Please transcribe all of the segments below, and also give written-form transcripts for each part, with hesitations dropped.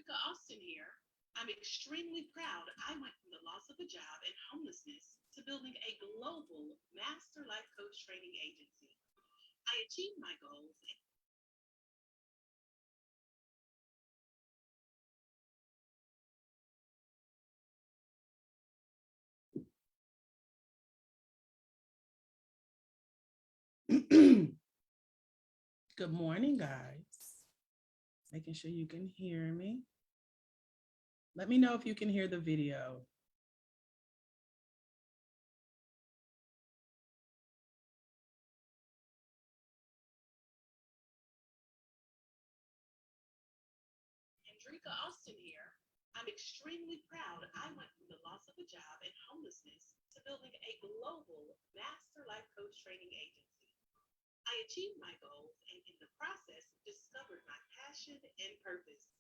Hendrika Austin here. I'm extremely proud I went from the loss of a job and homelessness to building a global master life coach training agency. I achieved my goals. Good morning, guys. Making sure you can hear me. Let me know if you can hear the video. Hendrika Austin here. I'm extremely proud I went from the loss of a job and homelessness to building a global master life coach training agency. I achieved my goals and in the process discovered my passion and purpose.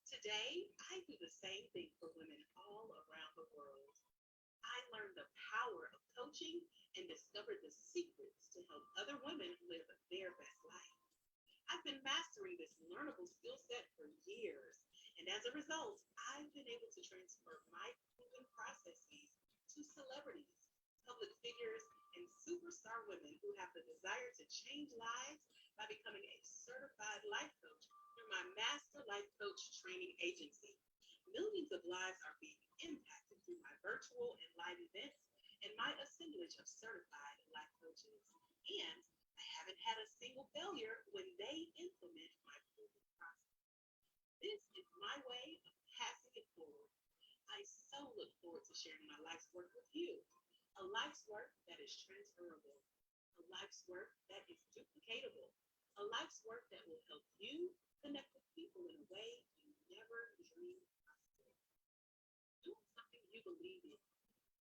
Today, I do the same thing for women all around the world. I learned the power of coaching and discovered the secrets to help other women live their best life. I've been mastering this learnable skill set for years, and as a result, I've been able to transfer my proven processes to celebrities, public figures, and superstar women who have the desire to change lives by becoming a certified life coach through my Master Life Coach training agency. Millions of lives are being impacted through my virtual and live events and my assemblage of certified life coaches. And I haven't had a single failure when they implement my proven process. This is my way of passing it forward. I so look forward to sharing my life's work with you. A life's work that is transferable. A life's work that is duplicatable. A life's work that will help you connect with people in a way you never dreamed possible. Doing something you believe in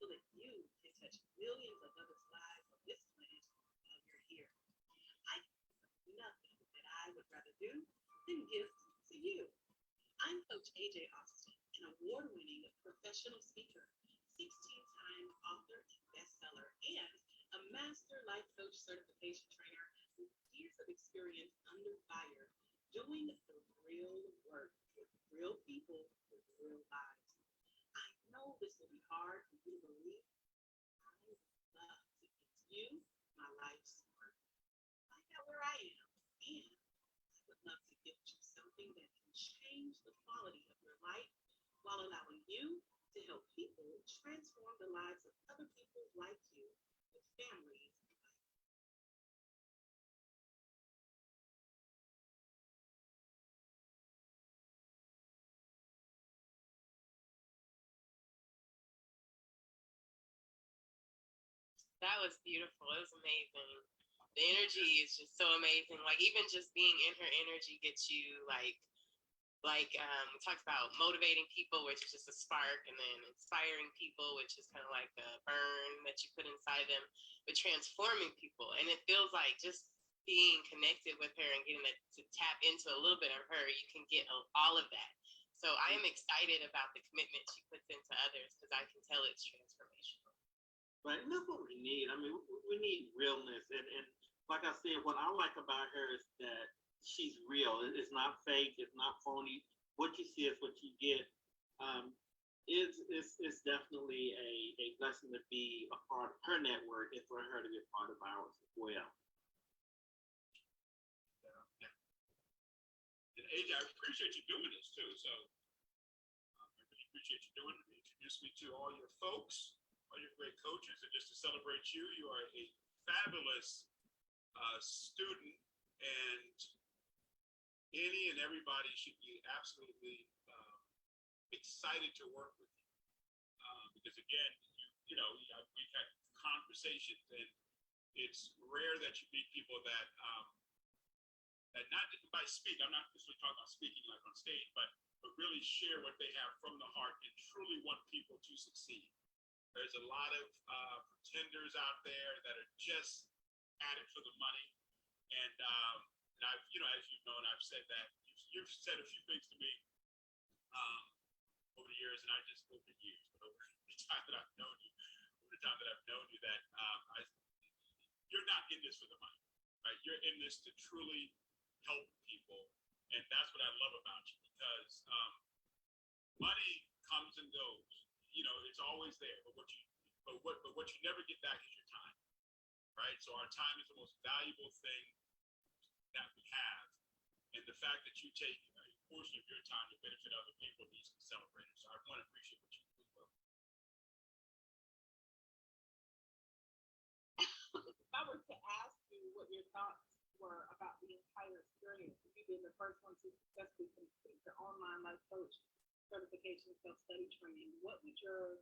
so that you can touch millions of others' lives on this planet while you're here. I have nothing that I would rather do than give to you. I'm Coach AJ Austin, an award-winning professional speaker, 16-time author and bestseller, and a Master Life Coach certification trainer with years of experience under fire, doing the real work with real people with real lives. I know this will be hard for you to believe. I would love to give you my life's work. Find out where I am, and I would love to give you something that can change the quality of your life while allowing you to help people transform the lives of other people like you with families. That was beautiful. It was amazing. The energy is just so amazing. Like even just being in her energy gets you we talked about motivating people, which is just a spark, and then inspiring people, which is kind of like a burn that you put inside them, but transforming people. And it feels like just being connected with her and getting to tap into a little bit of her, you can get all of that. So I am excited about the commitment she puts into others because I can tell it's transformational. Right, and that's what we need. I mean, we need realness, and like I said, what I like about her is that she's real. It's not fake. It's not phony. What you see is what you get. It's definitely a blessing to be a part of her network and for her to be a part of ours as well. And AJ, I appreciate you doing this too. So I really appreciate you doing it. Introduce me to all your folks, all your great coaches, and just to celebrate you, you are a fabulous student, and any and everybody should be absolutely excited to work with you. Because again, we've had conversations, and it's rare that you meet people that not by speak. I'm not necessarily talking about speaking like on stage, but really share what they have from the heart and truly want people to succeed. There's a lot of pretenders out there that are just at it for the money, and I've, as you've known, I've said that you've said a few things to me over the years, and I just over the years, but over the time that I've known you, that you're not in this for the money, right? You're in this to truly help people, and that's what I love about you, because money comes and goes. You know, it's always there. But what you never get back is your time, right? So our time is the most valuable thing that we have. And the fact that you take a portion of your time to benefit other people needs to be celebrated. So I want to appreciate what you do as well. If I were to ask you what your thoughts were about the entire experience, you being the first one to successfully complete the online life coach certification self-study training, what would your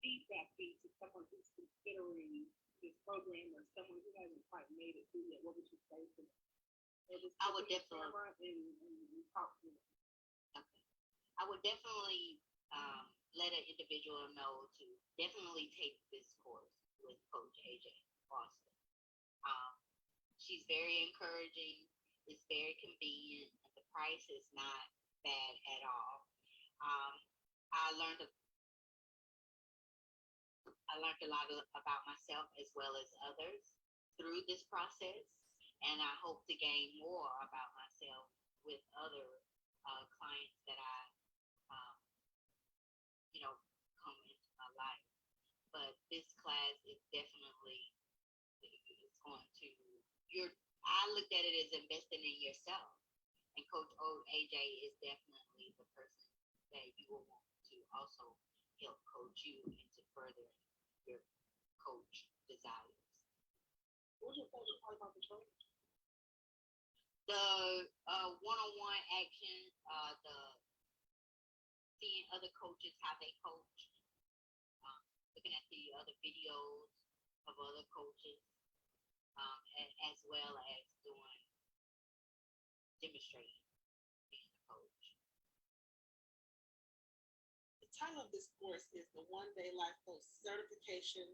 feedback be to someone who's considering this program or someone who hasn't quite made it through yet? What would you say to them? I would definitely and talk to them. Okay. I would definitely let an individual know to definitely take this course with Coach AJ Boston. She's very encouraging. It's very convenient. And the price is not bad at all. I learned a lot about myself as well as others through this process. And I hope to gain more about myself with other clients that I, come into my life. But this class is definitely going to, I looked at it as investing in yourself. And Coach AJ is definitely the person that you will want to also help coach you into further your coach desires. What was your favorite part about the training? The one-on-one action, the seeing other coaches, how they coach, looking at the other videos of other coaches, as well as doing demonstrating being a coach. The title of this course is the One Day Life Coach Certification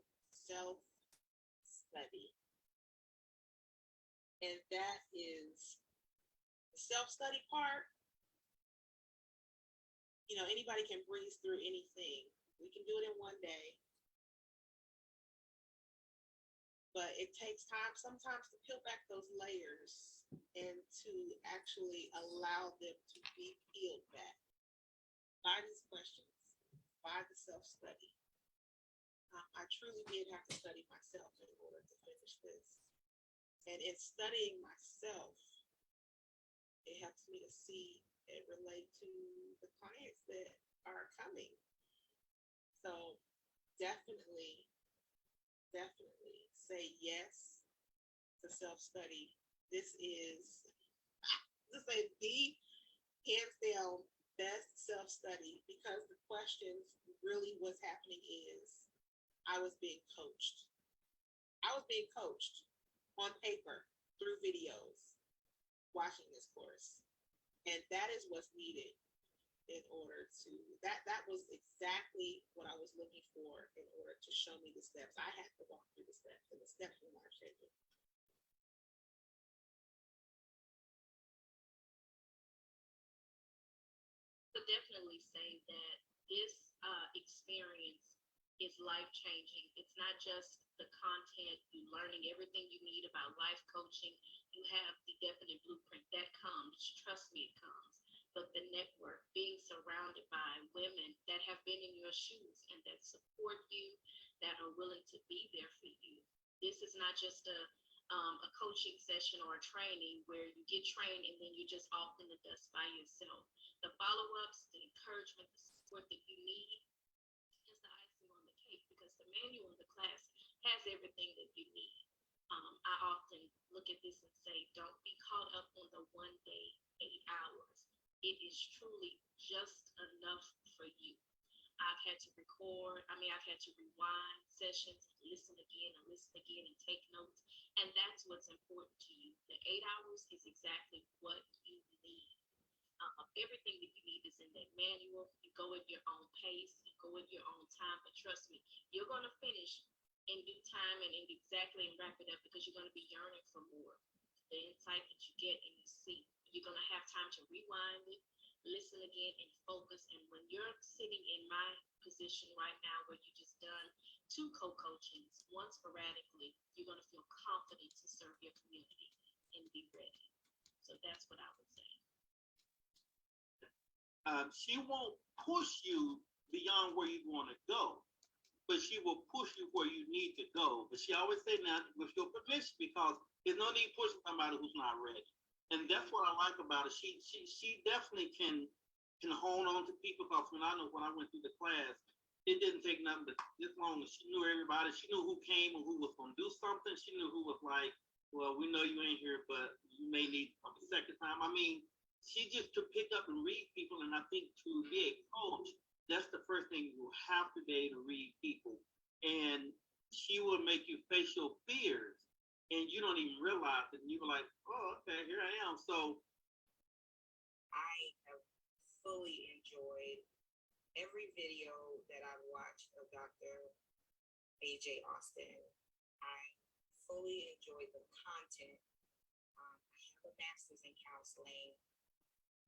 Self-Study. And that is the self-study part. You know, anybody can breeze through anything. We can do it in one day. But it takes time sometimes to peel back those layers and to actually allow them to be peeled back by these questions, by the self-study. I truly did have to study myself in order to finish this. And in studying myself, it helps me to see and relate to the clients that are coming. So definitely say yes to self-study. This is, let's say, the hands down best self-study, because the questions really what's happening is I was being coached. On paper, through videos, watching this course. And that is what's needed in order to, that was exactly what I was looking for in order to show me the steps. I had to walk through the steps, and the steps were life changing. Would definitely say that this experience is life-changing. It's not just the content, you learning everything you need about life coaching. You have the definite blueprint that comes, trust me, it comes. But the network, being surrounded by women that have been in your shoes and that support you, that are willing to be there for you. This is not just a coaching session or a training where you get trained and then you're just off in the dust by yourself. The follow-ups, the encouragement, the support that you need is the icing on the cake, because the manual in the class has everything that you need. I often look at this and say, don't be caught up on the 1 day, 8 hours. It is truly just enough for you. I've had to I've had to rewind sessions, listen again and take notes. And that's what's important to you. The 8 hours is exactly what you need. Everything that you need is in that manual. You go at your own pace, you go at your own time, but trust me, you're going to finish in due time and exactly and wrap it up, because you're going to be yearning for more. The insight that you get and you see, you're going to have time to rewind it, listen again, and focus. And when you're sitting in my position right now, where you just done 2 co-coachings, one sporadically, you're going to feel confident to serve your community and be ready. So that's what I would say. She won't push you beyond where you want to go, but she will push you where you need to go. But she always say now with your permission, because there's no need pushing somebody who's not ready. And that's what I like about her. She definitely can hold on to people, because when I went through the class, it didn't take nothing but this long. She knew everybody. She knew who came and who was going to do something. She knew who was like, well, we know you ain't here, but you may need a second time. I mean, she just could pick up and read people. And I think to be a coach, that's the first thing you have to be able to read people. And she will make you face your fears, and you don't even realize it. And you're like, oh, okay, here I am. So I have fully enjoyed every video that I've watched of Dr. AJ Austin. I fully enjoyed the content. I have a master's in counseling,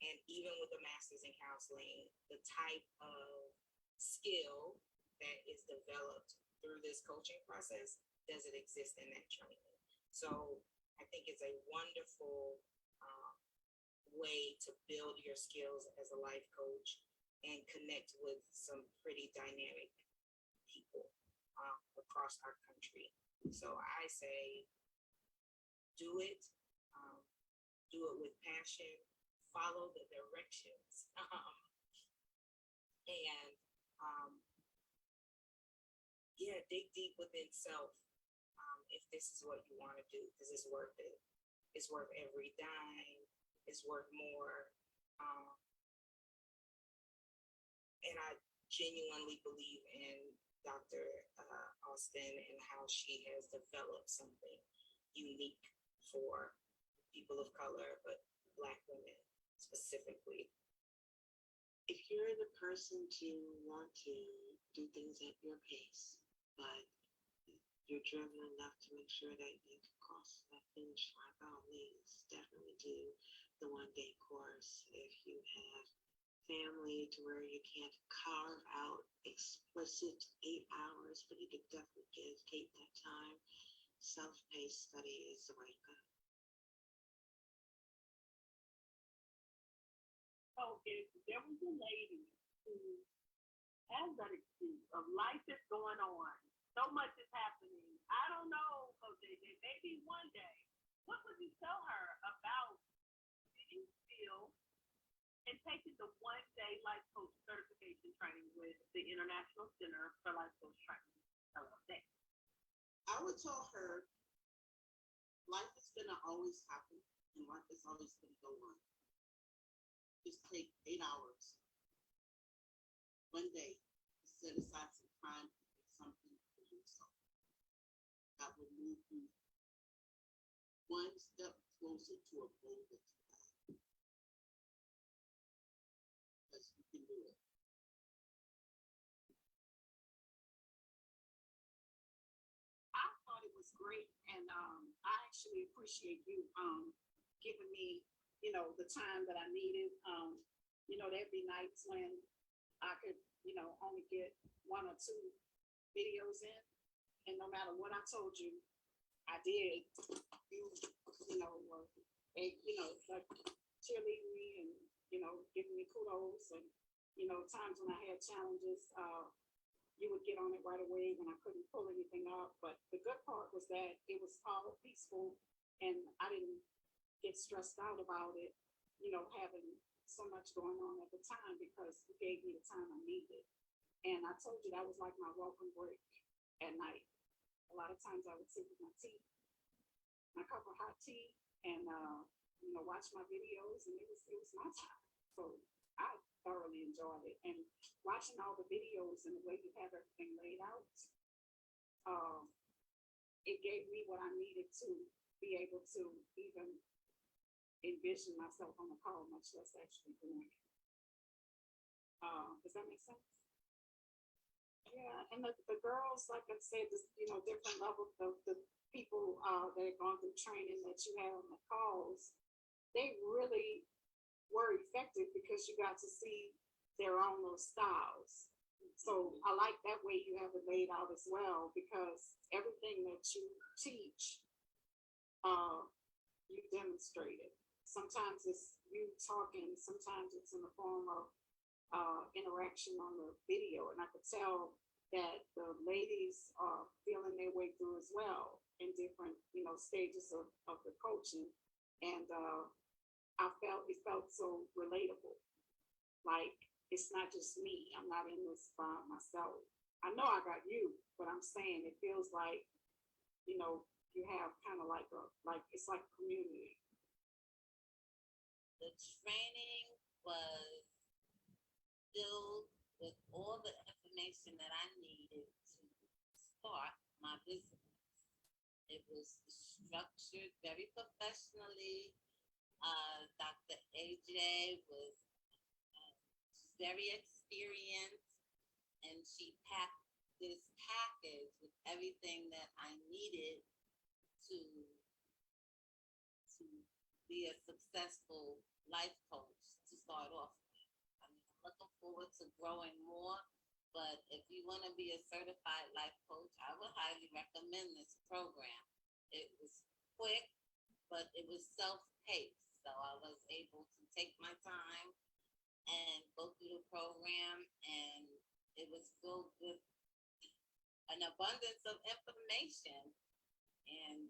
and even with a master's in counseling, the type of skill that is developed through this coaching process doesn't exist in that training. So I think it's a wonderful way to build your skills as a life coach and connect with some pretty dynamic people across our country. So I say, do it with passion, follow the directions, and dig deep within self if this is what you want to do, because it's worth it. It's worth every dime. It's worth more. And I genuinely believe in Dr. Austin and how she has developed something unique for people of color, but Black women specifically. If you're the person to want to do things at your pace, but you're driven enough to make sure that you can cross that finish line, by all means, definitely do the one-day course. If you have family to where you can't carve out explicit 8 hours, but you could definitely dedicate that time, self-paced study is the way to go. So if there was a lady who has that excuse of life is going on, so much is happening, I don't know, Coach AJ, maybe one day, what would you tell her about sitting still and taking the one-day life coach certification training with the International Center for Life Coach Training? I would tell her life is going to always happen and life is always going to go on. Just take 8 hours, one day, to set aside some time to do something for yourself. That will move you one step closer to a goal that you have. Because you can do it. I thought it was great, and I actually appreciate you giving me, the time that I needed. There'd be nights when I could, only get 1 or 2 videos in, and no matter what I told you, I did. Like cheerleading me and giving me kudos, and times when I had challenges, you would get on it right away when I couldn't pull anything up. But the good part was that it was all peaceful, and I didn't get stressed out about it, having so much going on at the time, because you gave me the time I needed. And I told you that was like my welcome break at night. A lot of times I would sit with my tea, my cup of hot tea, and watch my videos, and it was my time. So I thoroughly enjoyed it. And watching all the videos and the way you have everything laid out, it gave me what I needed to be able to even envision myself on the call, much less actually doing it. Does that make sense? Yeah, and the girls, like I said, just, different levels of the people that are going through training that you have on the calls, they really were effective because you got to see their own little styles. So I like that way you have it laid out as well, because everything that you teach, you demonstrate it. Sometimes it's you talking, sometimes it's in the form of interaction on the video, and I could tell that the ladies are feeling their way through as well in different, stages of the coaching. And it felt so relatable. Like, it's not just me. I'm not in this by myself. I know I got you, but I'm saying it feels like, you have kind of like it's like a community. The training was filled with all the information that I needed to start my business. It was structured very professionally. Dr. AJ was very experienced, and she packed this package with everything that I needed to be a successful life coach to start off with. I mean, I'm looking forward to growing more, but if you want to be a certified life coach, I would highly recommend this program. It was quick, but it was self-paced, so I was able to take my time and go through the program, and it was filled with an abundance of information, and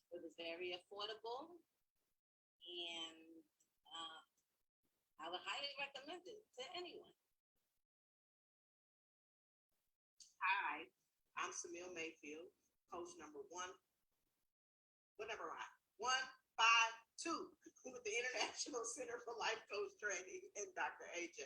it was very affordable, and I would highly recommend it to anyone. Hi, I'm Camille Mayfield, coach number 152 with the International Center for Life Coach Training and Dr. AJ.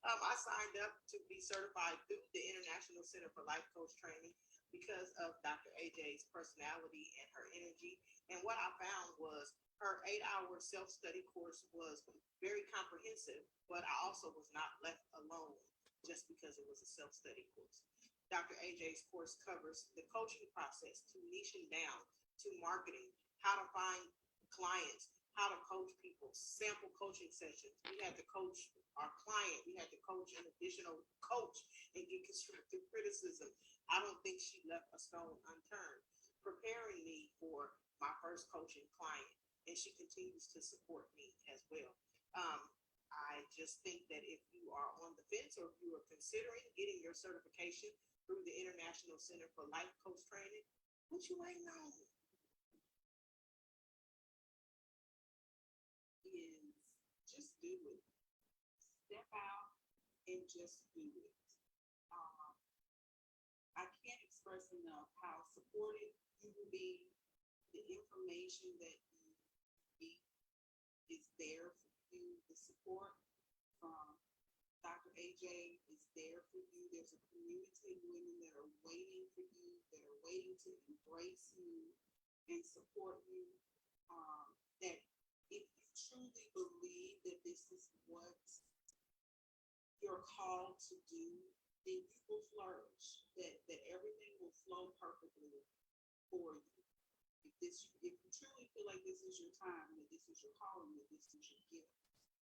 I signed up to be certified through the International Center for Life Coach Training because of Dr. AJ's personality and her energy. And what I found was her 8-hour self-study course was very comprehensive, but I also was not left alone just because it was a self-study course. Dr. AJ's course covers the coaching process to niching down, to marketing, how to find clients, how to coach people, sample coaching sessions. We had to coach our client. We had to coach an additional coach and get constructive criticism. I don't think she left a stone unturned, preparing me for my first coaching client. And she continues to support me as well. I just think that if you are on the fence or if you are considering getting your certification through the International Center for Life Coach Training, what you ain't know is just do it. Step out and just do it. I can't express enough how supportive you will be. The information that you need is there for you. The support from Dr. AJ is there for you. There's a community of women that are waiting for you, that are waiting to embrace you and support you. That if you truly believe that this is what you're called to do, then you will flourish. That everything will flow perfectly for you. If you truly feel like this is your time, that this is your calling, that this is your gift,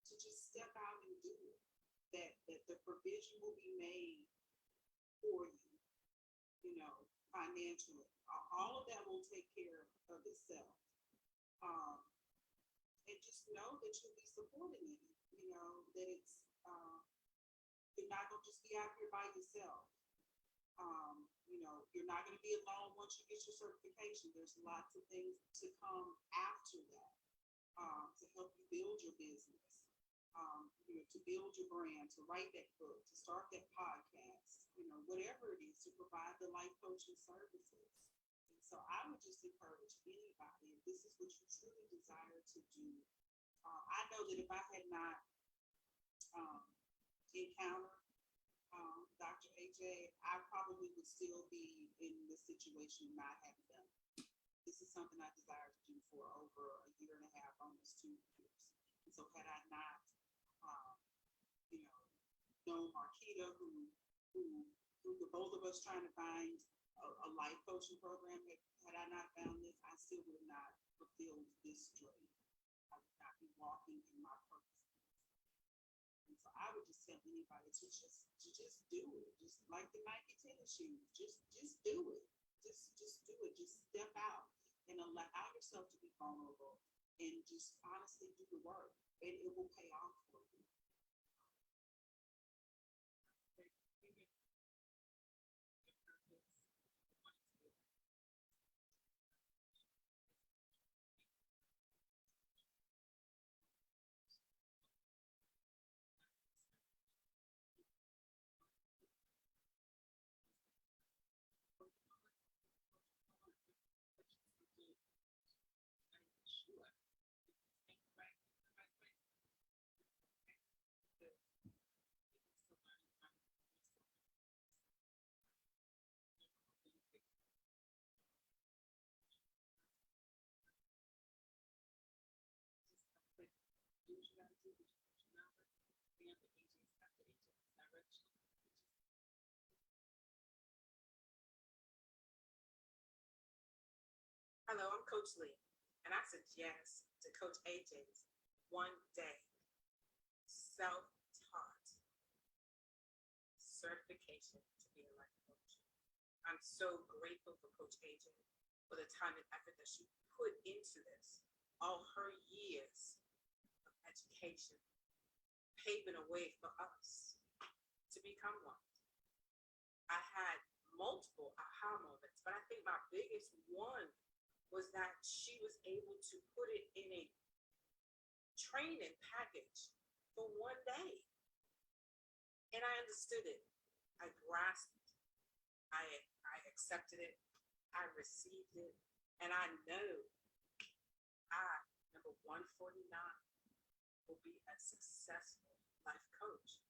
to just step out and do it. That the provision will be made for you, financially. All of that will take care of itself. And just know that you'll be supported in it. That it's you're not gonna just be out here by yourself. You're not going to be alone once you get your certification. There's lots of things to come after that to help you build your business, to build your brand, to write that book, to start that podcast, whatever it is, to provide the life coaching services. And so I would just encourage anybody, if this is what you truly desire to do. I know that if I had not encountered Dr. AJ, I probably would still be in the situation not having done. This is something I desire to do for over a year and a half, almost 2 years. And so had I not, known Marquita, who the both of us trying to find a life coaching program, had I not found this, I still would have not fulfilled this dream. I would not be walking in my purpose. And so I would just tell anybody to just do it. Just like the Nike tennis shoes. Just do it. Just do it. Just step out and allow yourself to be vulnerable and just honestly do the work. And it will pay off for you. Hello, I'm Coach Lee, and I said yes to Coach AJ's one day self-taught certification to be a life coach. I'm so grateful for Coach AJ for the time and effort that she put into this, all her years of education, paving a way for us to become one. I had multiple aha moments, but I think my biggest one was that she was able to put it in a training package for one day. And I understood it. I grasped it. I accepted it. I received it. And I know I, number 149, will be a successful life coach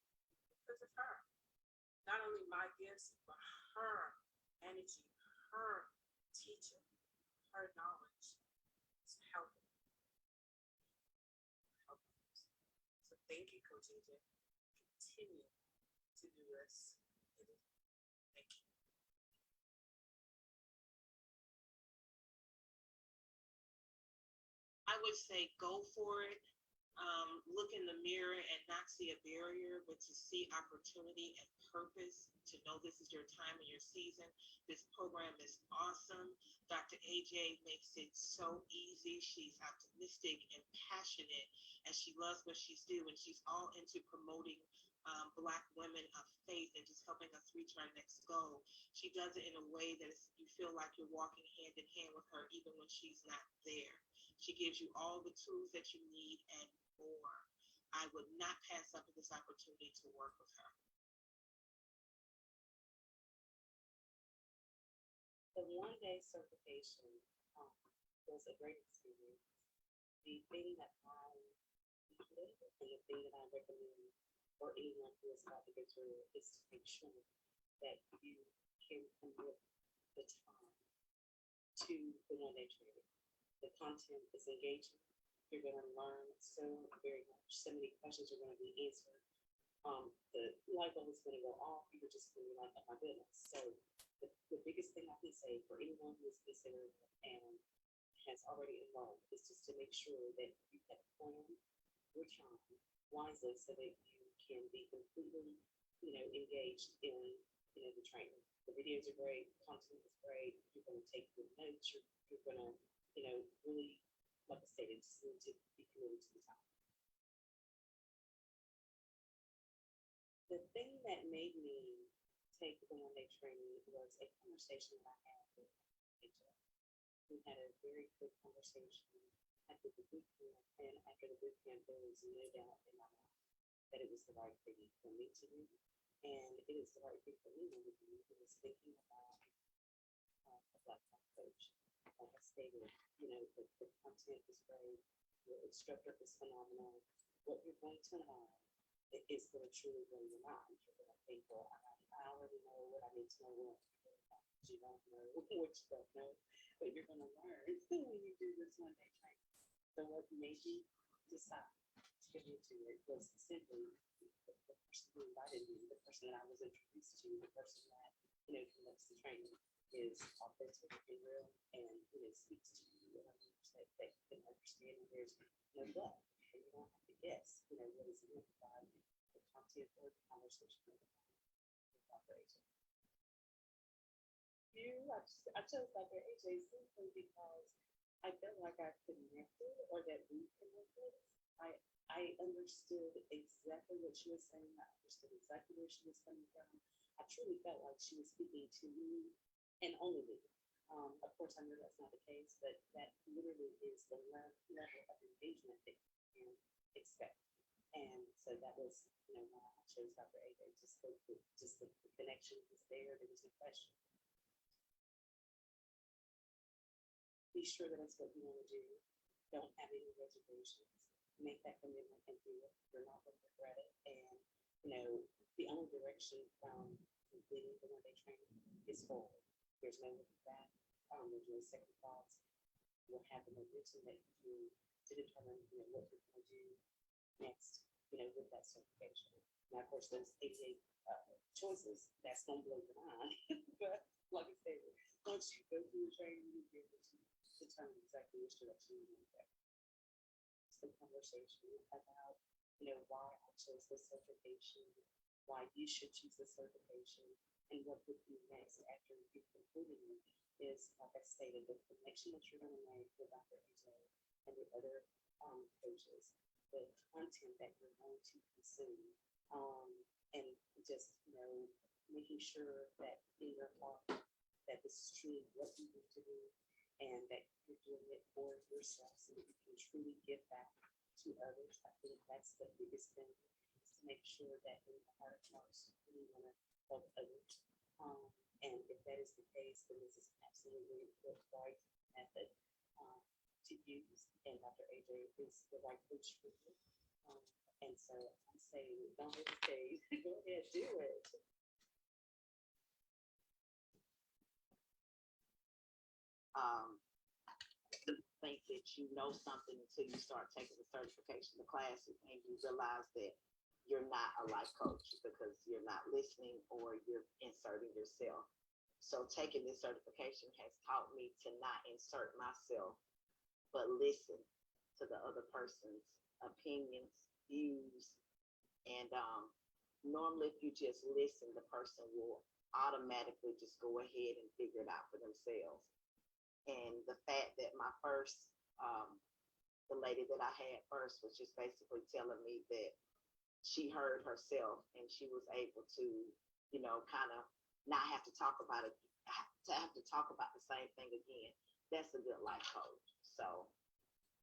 because of her. Not only my gifts, but her energy, her teaching, her knowledge is helping. So thank you, Coach AJ. Continue to do this. Thank you. I would say go for it. Look in the mirror and not see a barrier, but to see opportunity and purpose, to know this is your time and your season. This program is awesome. Dr. AJ makes it so easy. She's optimistic and passionate, and she loves what she's doing. She's all into promoting Black women of faith and just helping us reach our next goal. She does it in a way that you feel like you're walking hand in hand with her, even when she's not there. She gives you all the tools that you need and more. I would not pass up this opportunity to work with her. The one-day certification was a great experience. The thing that I needed and the thing that I recommend for anyone who is about to go through it is to make sure that you can commit the time to the one-day training. The content is engaging. You're going to learn so very much. So many questions are going to be answered. The light bulb is going to go off. You're just going to be like, oh my goodness. So the biggest thing I can say for anyone who is considering it and has already enrolled is just to make sure that you have planned your time wisely so that you can be completely, engaged in, the training. The videos are great. The content is great. You're going to take your notes. You're going to, really, like I said, just need to be committed to the time. The thing that made me take the one-day training was a conversation that I had with AJ. We had a very good conversation after the boot camp, and after the boot camp, there was no doubt in my mind that it was the right thing for me to do, and it is the right thing for anyone to do who is thinking about a Black coach. Like I stated, the content is great, your instructor is phenomenal. What you're going to learn is going to truly blow your mind. You're going to think, well, I already know what I need to know. You don't know what you don't know, but you're going to learn when you do this one-day training. So what made you decide to get into it was simply the person who invited me, the person that I was introduced to, the person that, conducts the training is authentic and real, and speaks to you in a language that you can understand, and there's no but, and you don't have to guess, what is meant by the content or the conversation of the operation. I chose Dr. AJ simply because I felt like I connected, or that we connected. I understood exactly what she was saying. I understood exactly where she was coming from. I truly felt like she was speaking to me and only me. Of course, I know that's not the case, but that literally is the level of engagement that you can expect. And so that was, why I chose Dr. AJ. Just the connection was there. There was no question. Be sure that that's what you want to do. Don't have any reservations. Make that commitment and do it. You're not going to regret it. And, the only direction from completing the one-day training is forward. There's no looking back. There's no second thoughts. You'll have the momentum that you do to determine, what you're going to do next, with that certification. Now, of course, those 88 choices, that's going to blow your mind. But like I said, once you go through the training, you'll be able to determine exactly which direction you want to go. Some conversation about, why I chose this certification, why you should choose this certification, and what would be next after you've completed it is, like I stated, the connection that you're going to make with Dr. AJ and the other coaches, the content that you're going to consume, and just, making sure that in your heart that this is truly what you need to do and that you're doing it for yourself so that you can truly give back to others. I think that's the biggest thing, is to make sure that in your heart of hearts you really want to help others. And if that is the case, then this is absolutely the right method to use, and Dr. AJ is the right coach for you. And so I'm saying, don't hesitate. Go ahead, do it. Think that you know something until you start taking the certification, the classes, and you realize that you're not a life coach because you're not listening or you're inserting yourself. So taking this certification has taught me to not insert myself, but listen to the other person's opinions, views, and normally if you just listen, the person will automatically just go ahead and figure it out for themselves. And the fact that my first, the lady that I had first was just basically telling me that she heard herself and she was able to, kind of not have to talk about it, have to talk about the same thing again. That's a good life coach. So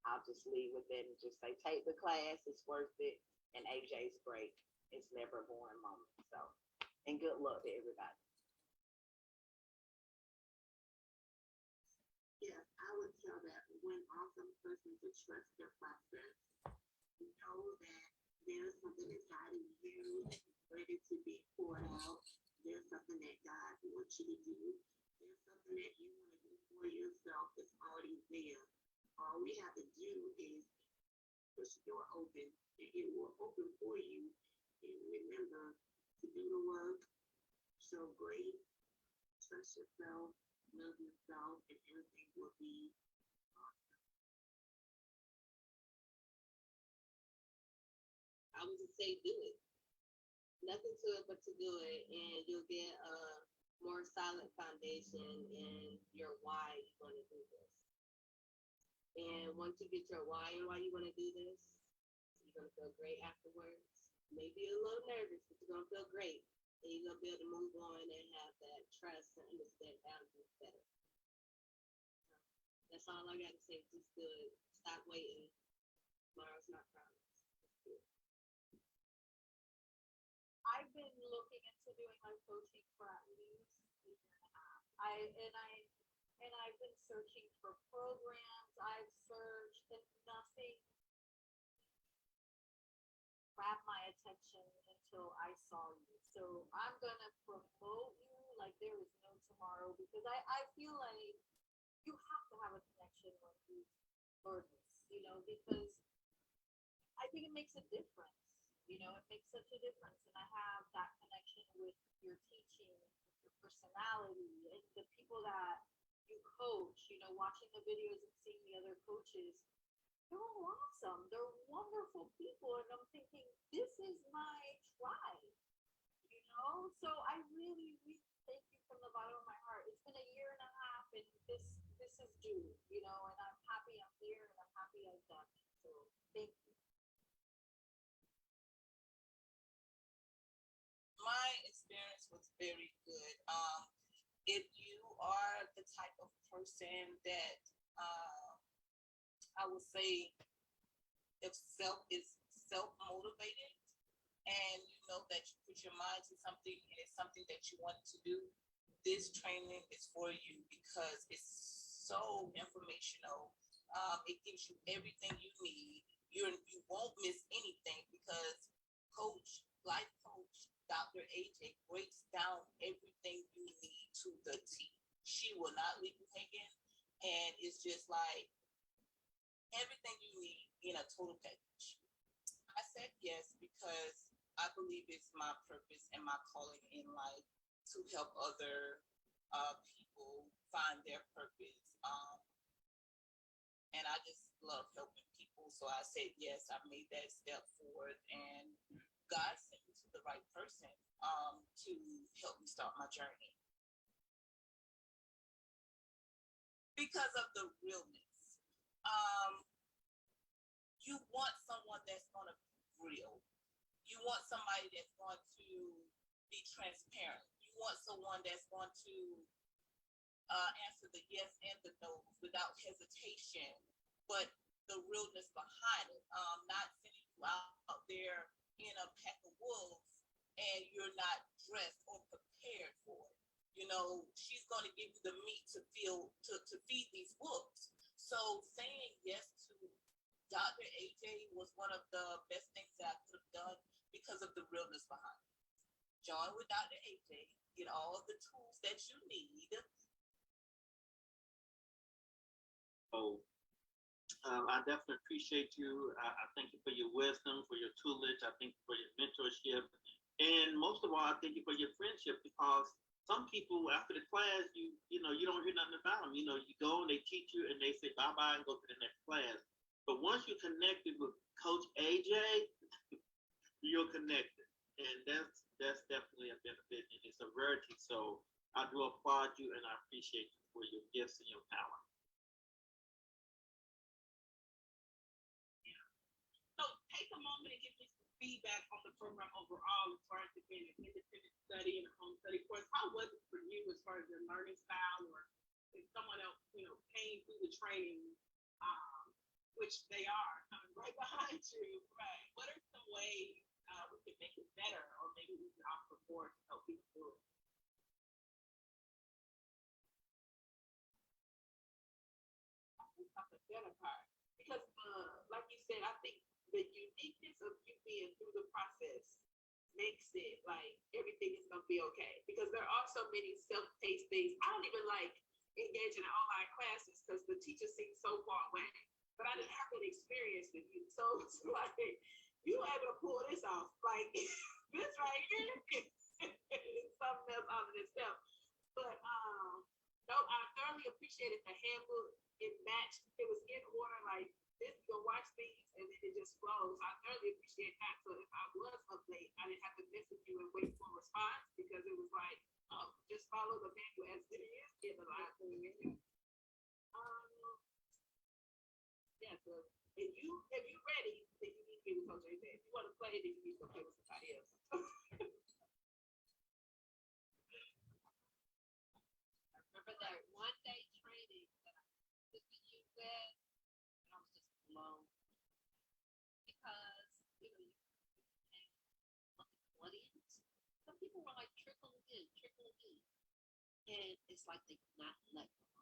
I'll just leave with it and just say, take the class, it's worth it. And AJ's great. It's never a boring moment. So, and good luck to everybody. Yes, I would tell that when awesome person to trust their process, know that there's something inside of you that's ready to be poured out. There's something that God wants you to do. There's something that you want to do for yourself that's already there. All we have to do is push the door open, and it will open for you. And remember to do the work, show grace, trust yourself, love yourself, and everything will be awesome. I would just say do it. Nothing to it but to do it, and you'll get a more solid foundation in your why you want to do this. And once you get your why and why you want to do this, you're going to feel great afterwards. Maybe a little nervous, but you're going to feel great. And you're going to be able to move on and have that trust and understand boundaries better. That's all I got to say. Just do it. Stop waiting. Tomorrow's not promised. I've been looking into doing life coaching for at least a year and a half. I've been searching for programs. I've searched and nothing grabbed my attention until I saw you. So I'm gonna promote you like there is no tomorrow, because I feel like you have to have a connection when you learn this, because I think it makes a difference. It makes such a difference. And I have that connection with your teaching, your personality, and the people that you coach, watching the videos and seeing the other coaches. They're all awesome. They're wonderful people. And I'm thinking, this is my tribe, So I really, really thank you from the bottom of my heart. It's been a year and a half, and this is due, and I'm happy I'm here, and I'm happy I've done it. So thank you. My experience was very good. If you are the type of person that I would say if is self-motivated and you know that you put your mind to something and it's something that you want to do, this training is for you because it's so informational. It gives you everything you need. You won't miss anything because life coach Dr. AJ breaks down everything you need to the T. She will not leave you hanging, and it's just like everything you need in a total package. I yes because I believe it's my purpose and my calling in life to help other people find their purpose. And I just love helping people. So I said yes, I made that step forward, and God sent me to the right person to help me start my journey. Because of the realness. You want someone that's going to be real. You want somebody that's going to be transparent. You want someone that's going to answer the yes and the no without hesitation, but the realness behind it. Not sending you out there in a pack of wolves and you're not dressed or prepared for it. You know, she's going to give you the meat to feed these wolves. So saying yes to Dr. AJ was one of the best things that I could have done because of the realness behind it. Join with Dr. AJ, get all of the tools that you need. So I definitely appreciate you. I thank you for your wisdom, for your tutelage. I thank you for your mentorship. And most of all, I thank you for your friendship, because some people after the class, you don't hear nothing about them. You know, you go and they teach you and they say bye-bye and go to the next class. But once you're connected with Coach AJ, you're connected. And that's definitely a benefit, and it's a rarity. So I do applaud you and I appreciate you for your gifts and your talent. So take a moment and give me some feedback on the program overall as far as it being an independent study and a home study course. How was it for you as far as your learning style, or if someone else, came through the training, which they are coming right behind you, right? What are some ways we can make it better, or maybe we can offer more to help people do it? The better part, because like you said, I think the uniqueness of you being through the process makes it like everything is gonna be okay. Because there are so many self-paced things. I don't even like engaging in online classes because the teachers seem so far away. But I didn't have that experience with you, so it's like you were able to pull this off. Like this right here is something else out of itself. But no, I thoroughly appreciated the handbook. It matched. It was in order. Like this, you go watch these, and then it just flows. I thoroughly appreciate that. So if I was up late, I didn't have to message you and wait for a response, because it was like, just follow the manual as it is in the live menu. Yeah. So if you ready, then you need to be with Coach AJ. If you want to play, then you need to play with somebody else. I remember that one day training that I took you with, and I was just blown, because you can look at the audience. Some people were like trickling in, and it's like they could not let go.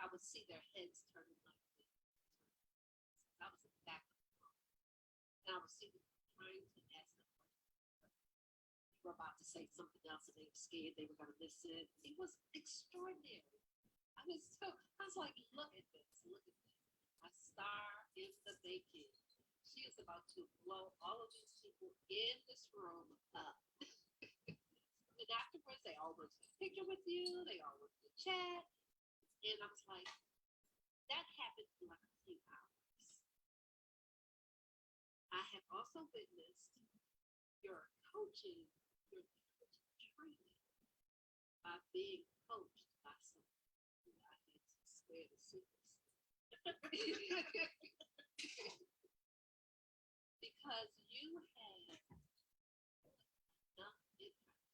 I would see their heads turning like this. I was in the back of the room, and I would see them trying to ask them questions. They were about to say something else, and they were scared they were going to miss it. It was extraordinary. I was like, look at this. My star is the making. She is about to blow all of these people in this room up. And afterwards, they all went to a picture with you. They all went to the chat. And I was like, that happened in like a few hours. I have also witnessed your coaching, your training, by being coached by someone who I had to swear the secrets. Because you have enough impact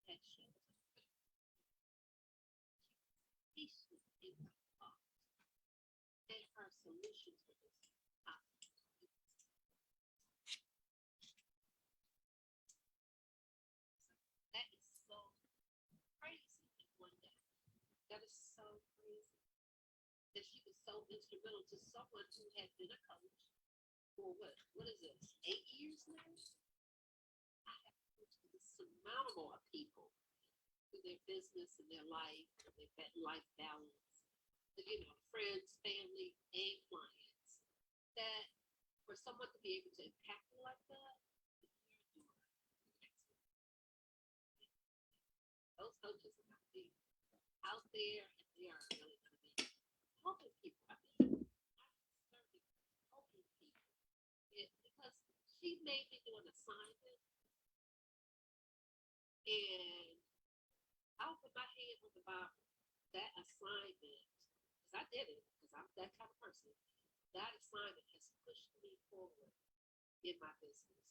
that shows patient in her thought and her solutions for this topic. That is so crazy in one day. That is so crazy. That she was so instrumental to someone who had been a coach for what is this, 8 years now? I have coached an insurmountable of people through their business and their life and their life balance. Friends, family, and clients. that for someone to be able to impact me like that, those coaches are going to be out there and they are really going to be helping people. I mean, I'm serving, helping people. Because she made me do an assignment, and I'll put my hand on the Bible. That assignment, because I did it, because I'm that kind of person, that assignment has pushed me forward in my business.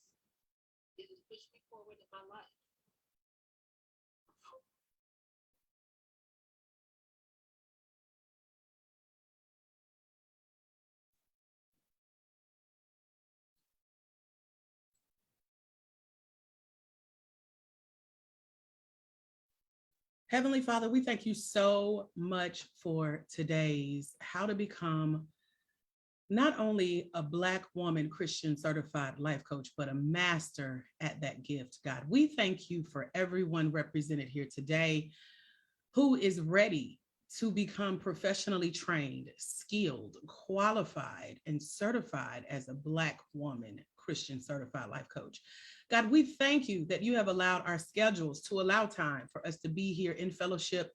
It has pushed me forward in my life. Heavenly Father, we thank you so much for today's How to Become not only a Black woman Christian certified life coach, but a master at that gift, God. We thank you for everyone represented here today who is ready to become professionally trained, skilled, qualified, and certified as a Black woman Christian certified life coach. God, we thank you that you have allowed our schedules to allow time for us to be here in fellowship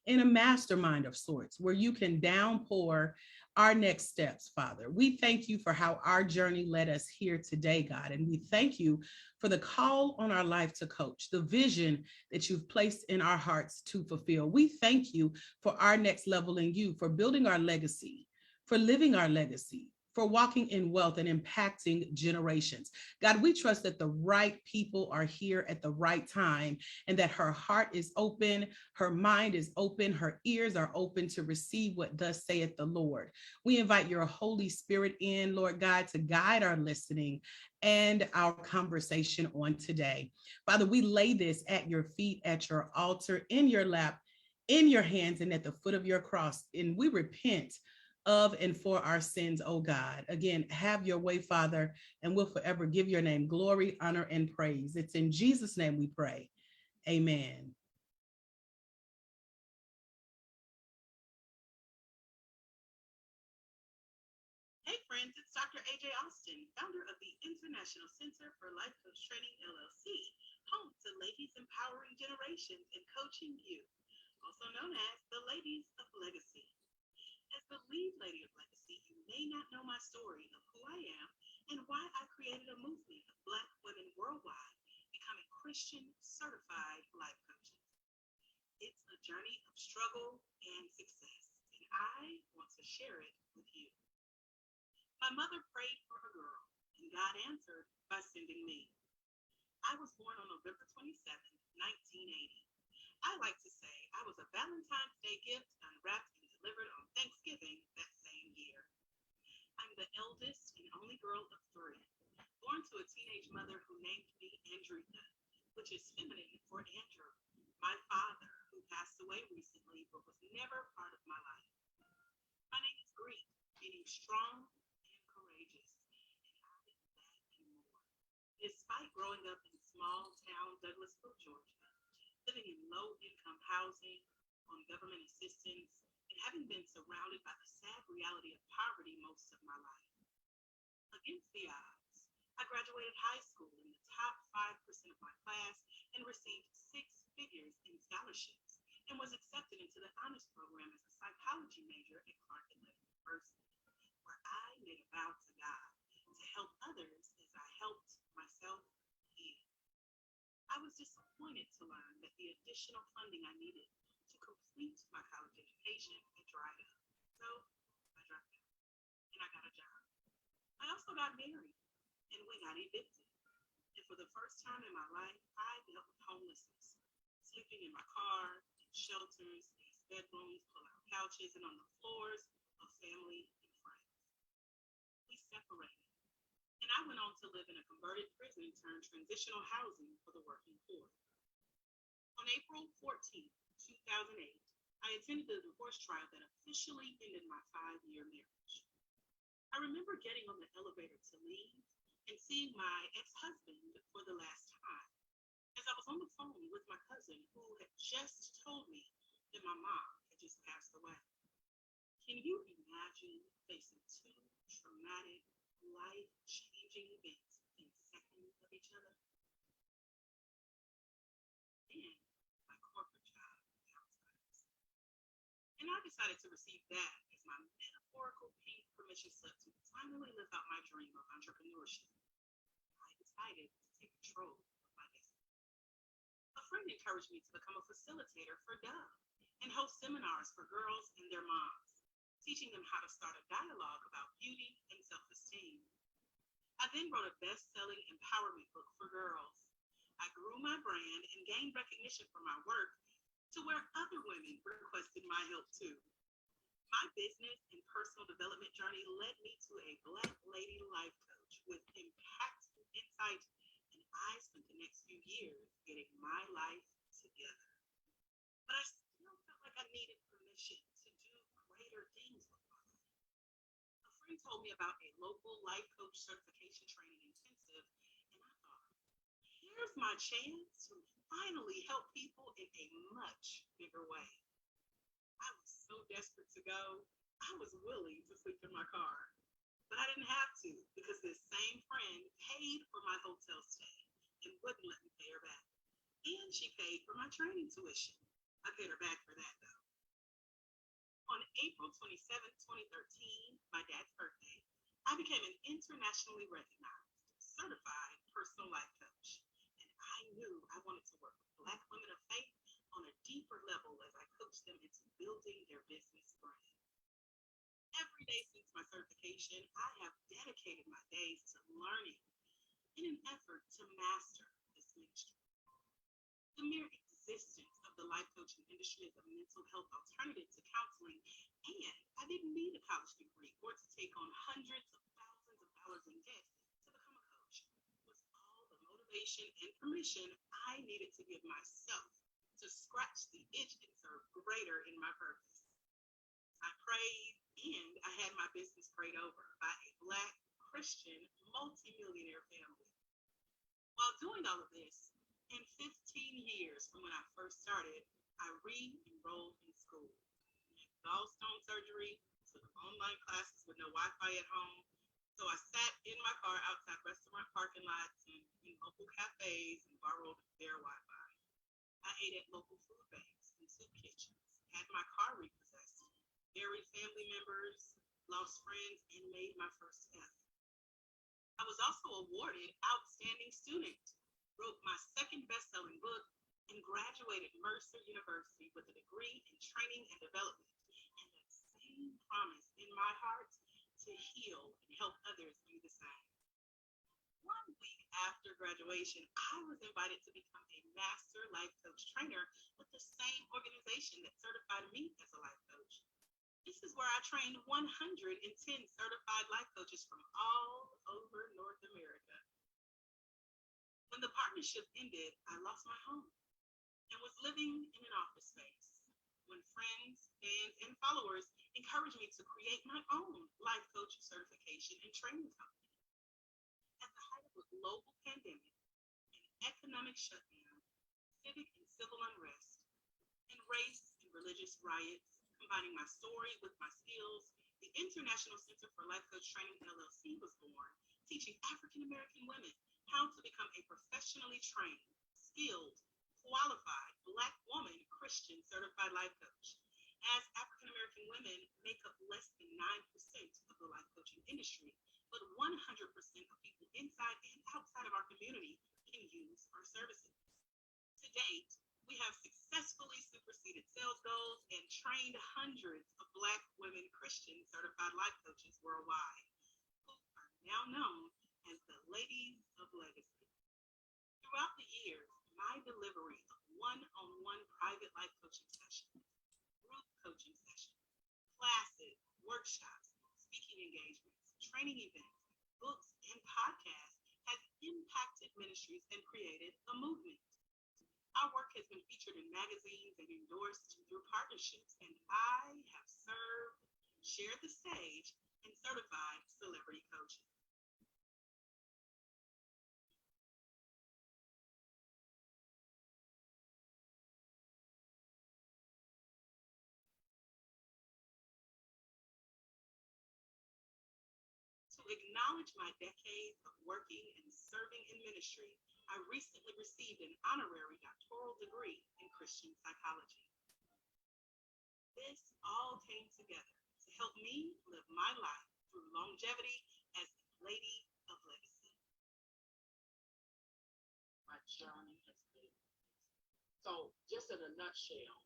in a mastermind of sorts where you can downpour our next steps, Father. We thank you for how our journey led us here today, God. And we thank you for the call on our life to coach, the vision that you've placed in our hearts to fulfill. We thank you for our next level in you, for building our legacy, for living our legacy, for walking in wealth and impacting generations. God, we trust that the right people are here at the right time and that her heart is open, her mind is open, her ears are open to receive what thus saith the Lord. We invite your Holy Spirit in, Lord God, to guide our listening and our conversation on today. Father, we lay this at your feet, at your altar, in your lap, in your hands, and at the foot of your cross. And we repent of and for our sins, oh God. Again, have your way, Father, and we'll forever give your name glory, honor, and praise. It's in Jesus' name we pray. Amen. Hey friends, it's Dr. AJ Austin, founder of the International Center for Life Coach Training, LLC, home to Ladies Empowering Generations and Coaching You, also known as the Ladies of Legacy. As the lead lady of Legacy, you may not know my story of who I am and why I created a movement of Black women worldwide becoming Christian certified life coaches. It's a journey of struggle and success, and I want to share it with you. My mother prayed for a girl, and God answered by sending me. I was born on November 27, 1980. I like to say I was a Valentine's Day gift unwrapped and delivered on Thanksgiving that same year. I'm the eldest and only girl of three, born to a teenage mother who named me Andrika, which is feminine for Andrew, my father, who passed away recently but was never part of my life. My name is Green, meaning strong and courageous, and I am that and more. Despite growing up in small town Douglasville, Georgia, living in low-income housing, on government assistance, and having been surrounded by the sad reality of poverty most of my life. Against the odds, I graduated high school in the top 5% of my class and received 6 figures in scholarships and was accepted into the honors program as a psychology major at Clark Atlanta University, where I made a vow to God to help others as I helped myself heal. I was disappointed to learn that the additional funding I needed to complete my college education had dried up. So I dropped out and I got a job. I also got married and we got evicted. And for the first time in my life, I dealt with homelessness, sleeping in my car, in shelters, in bedrooms, pull-out couches, and on the floors of family and friends. We separated, and I went on to live in a converted prison turned transitional housing for the working poor. On April 14, 2008, I attended the divorce trial that officially ended my 5-year marriage. I remember getting on the elevator to leave and seeing my ex-husband for the last time, as I was on the phone with my cousin who had just told me that my mom had just passed away. Can you imagine facing 2 traumatic life-changing events within seconds of each other, and my corporate job downsides. And I decided to receive that as my metaphorical pink permission slip to finally live out my dream of entrepreneurship. I decided to take control of my destiny. A friend encouraged me to become a facilitator for Dove and host seminars for girls and their moms, teaching them how to start a dialogue about beauty and self-esteem. I then wrote a best-selling empowerment book for girls. I grew my brand and gained recognition for my work to where other women requested my help too. My business and personal development journey led me to a Black Lady Life Coach with impactful insight, and I spent the next few years getting my life together. But I still felt like I needed permission to do greater things with my life. A friend told me about a local life coach certification training intensive, and I thought, here's my chance to finally help people in a much bigger way. I was so desperate to go, I was willing to sleep in my car. But I didn't have to because this same friend paid for my hotel stay and wouldn't let me pay her back. And she paid for my training tuition. I paid her back for that though. On April 27, 2013, my dad's birthday, I became an internationally recognized, certified personal life coach. And I knew I wanted to work with Black women of faith on a deeper level as I coached them into building their business brand. Every day since my certification, I have dedicated my days to learning in an effort to master this ministry. The mere existence of the life coaching industry as a mental health alternative to counseling, and I didn't need a college degree or to take on hundreds of thousands of dollars in debt to become a coach, was all the motivation and permission I needed to give myself to scratch the itch and serve greater in my purpose. I prayed and I had my business prayed over by a Black Christian multimillionaire family. While doing all of this, in 15 years from when I first started, I re-enrolled in school. Had gallstone surgery, took online classes with no Wi-Fi at home. So I sat in my car outside restaurant parking lots and in local cafes and borrowed their Wi-Fi. I ate at local food banks and soup kitchens, had my car repossessed, buried family members, lost friends, and made my first F. I was also awarded Outstanding Student, wrote my second best-selling book, and graduated Mercer University with a degree in training and development, and that same promise in my heart to heal and help others do the same. 1 week after graduation, I was invited to become a master life coach trainer with the same organization that certified me as a life coach. This is where I trained 110 certified life coaches from all over North America. When the partnership ended, I lost my home and was living in an office space when friends, fans, and followers encouraged me to create my own life coach certification and training company. At the height of a global pandemic, an economic shutdown, civic and civil unrest, and race and religious riots, combining my story with my skills, the International Center for Life Coach Training LLC was born, teaching African American women how to become a professionally trained, skilled, qualified Black woman Christian certified life coach. As African American women make up less than 9% of the life coaching industry, but 100% of people inside and outside of our community can use our services. To date, we have successfully superseded sales goals and trained hundreds of Black women Christian certified life coaches worldwide, who are now known as the Ladies of Legacy. Throughout the years, my delivery of one-on-one private life coaching sessions, group coaching sessions, classes, workshops, speaking engagements, training events, books, and podcasts has impacted ministries and created a movement. Our work has been featured in magazines and endorsed through partnerships, and I have served, shared the stage, and certified celebrity coaches. To acknowledge my decades of working and serving in ministry, I recently received an honorary doctoral degree in Christian psychology. This all came together to help me live my life through longevity as a lady of legacy. My journey has been. So just in a nutshell,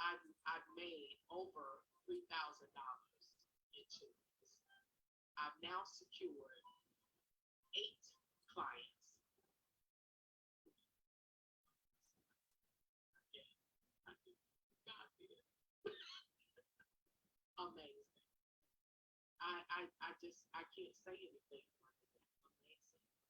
I've made over $3,000 in 2 weeks. I've now secured 8 clients. Yeah, I did. God did. Amazing. I can't say anything more than that. Amazing.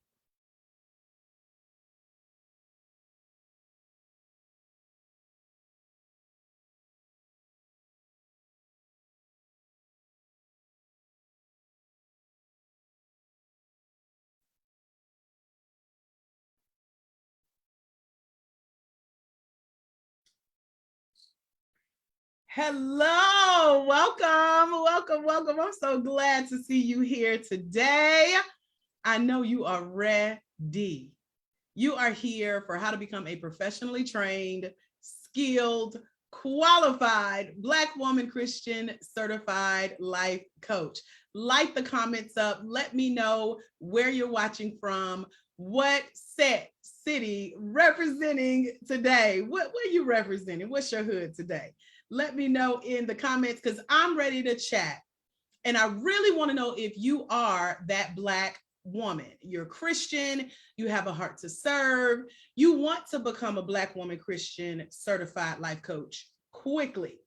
Hello, welcome. I'm so glad to see you here today. I know you are ready. You are here for how to become a professionally trained, skilled, qualified Black woman Christian certified life coach. Light the comments up. Let me know where you're watching from, what city representing today. What are you representing? What's your hood today? Let me know in the comments because I'm ready to chat. And I really want to know if you are that Black woman. You're Christian, you have a heart to serve, you want to become a Black woman Christian certified life coach quickly.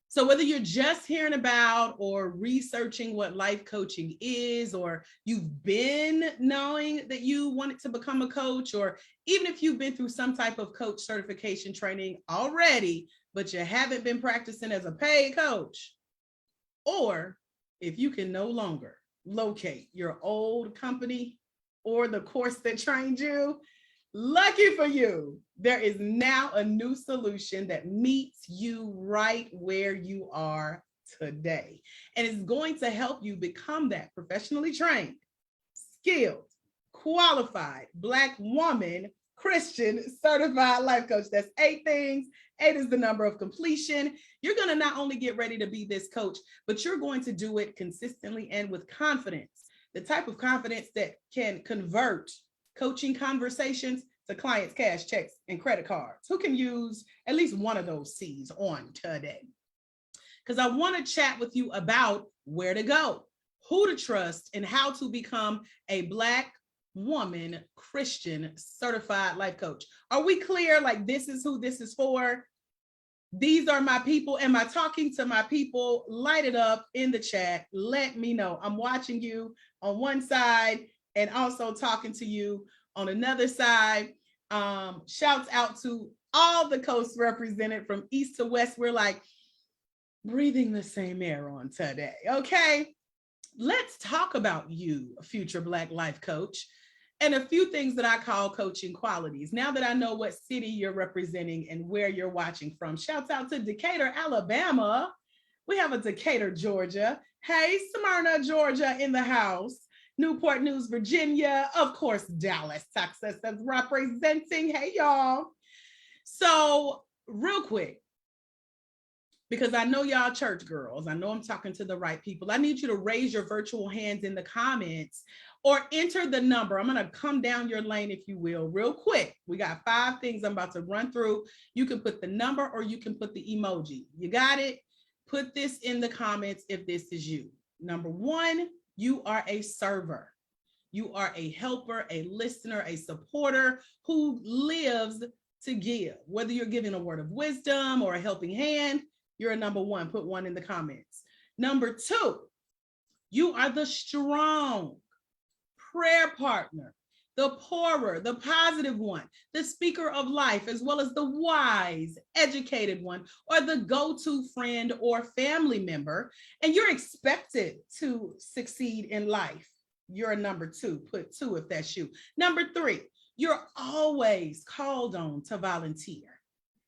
So whether you're just hearing about or researching what life coaching is, or you've been knowing that you wanted to become a coach, or even if you've been through some type of coach certification training already, but you haven't been practicing as a paid coach, or if you can no longer locate your old company or the course that trained you, lucky for you, there is now a new solution that meets you right where you are today. And it's going to help you become that professionally trained, skilled, qualified Black woman Christian certified life coach. That's 8 things. 8 is the number of completion. You're going to not only get ready to be this coach, but you're going to do it consistently and with confidence. The type of confidence that can convert coaching conversations to clients' cash checks and credit cards. Who can use at least one of those C's on today? Because I want to chat with you about where to go, who to trust, and how to become a Black woman Christian certified life coach. Are we clear? Like, this is who this is for? These are my people. Am I talking to my people? Light it up in the chat. Let me know. I'm watching you on one side and also talking to you on another side. Shouts out to all the coasts represented from east to west. We're like breathing the same air on today. Okay, let's talk about you, future Black life coach, and a few things that I call coaching qualities. Now that I know what city you're representing and where you're watching from, shouts out to Decatur, Alabama. We have a Decatur, Georgia. Hey, Smyrna, Georgia in the house. Newport News, Virginia. Of course, Dallas, Texas is representing. Hey, y'all. So real quick, because I know y'all church girls, I know I'm talking to the right people. I need you to raise your virtual hands in the comments or enter the number. I'm going to come down your lane, if you will, real quick. We got 5 things I'm about to run through. You can put the number or you can put the emoji. You got it? Put this in the comments if this is you. Number 1, you are a server. You are a helper, a listener, a supporter who lives to give. Whether you're giving a word of wisdom or a helping hand, you're a number 1. Put 1 in the comments. Number 2, you are the strong prayer partner, the pourer, the positive one, the speaker of life, as well as the wise, educated one, or the go-to friend or family member. And you're expected to succeed in life. You're a number 2. Put 2 if that's you. Number 3, you're always called on to volunteer,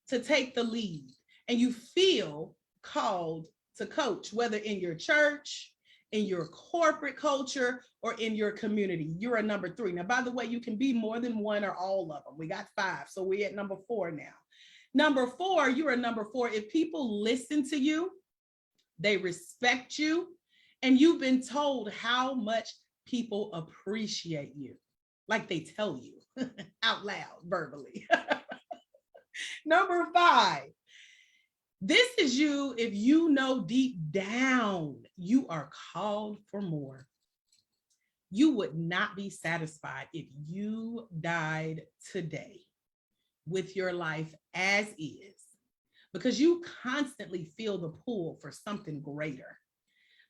to take the lead, and you feel called to coach, whether in your church, in your corporate culture, or in your community. You're a number 3. Now, by the way, you can be more than one or all of them. We got 5, so we're at number 4 now. Number 4, you're a number 4. If people listen to you, they respect you, and you've been told how much people appreciate you, like they tell you out loud, verbally. Number 5, this is you if you know deep down you are called for more. You would not be satisfied if you died today with your life as is, because you constantly feel the pull for something greater,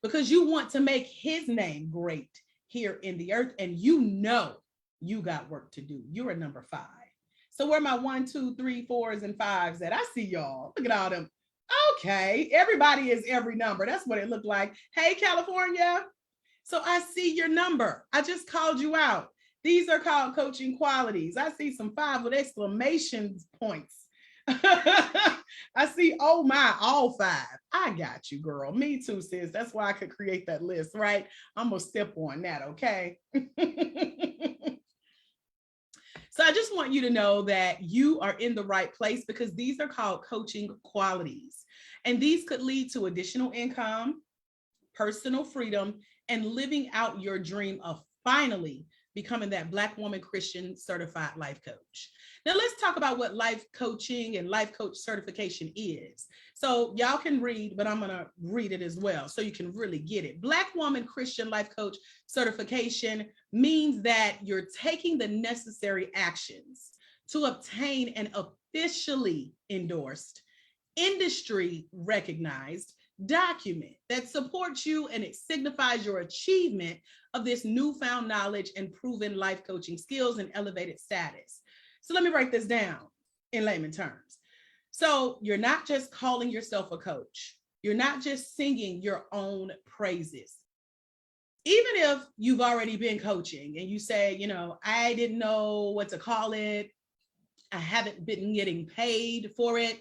because you want to make his name great here in the earth, and you know you got work to do. You're a number 5. So where my 1, 2, 3, 4s, and 5s at? I see y'all. Look at all them. Okay, everybody is every number. That's what it looked like. Hey, California. So I see your number. I just called you out. These are called coaching qualities. I see some 5 with exclamation points. I see, oh my, all 5. I got you, girl. Me too, sis. That's why I could create that list, right? I'm going to step on that, okay? So I just want you to know that you are in the right place, because these are called coaching qualities. And these could lead to additional income, personal freedom, and living out your dream of finally becoming that Black woman Christian certified life coach. Now let's talk about what life coaching and life coach certification is. So y'all can read, but I'm going to read it as well so you can really get it. Black woman Christian life coach certification means that you're taking the necessary actions to obtain an officially endorsed, industry recognized document that supports you, and it signifies your achievement of this newfound knowledge and proven life coaching skills and elevated status. So let me break this down in layman terms. So you're not just calling yourself a coach. You're not just singing your own praises. Even if you've already been coaching and you say, you know, I didn't know what to call it. I haven't been getting paid for it.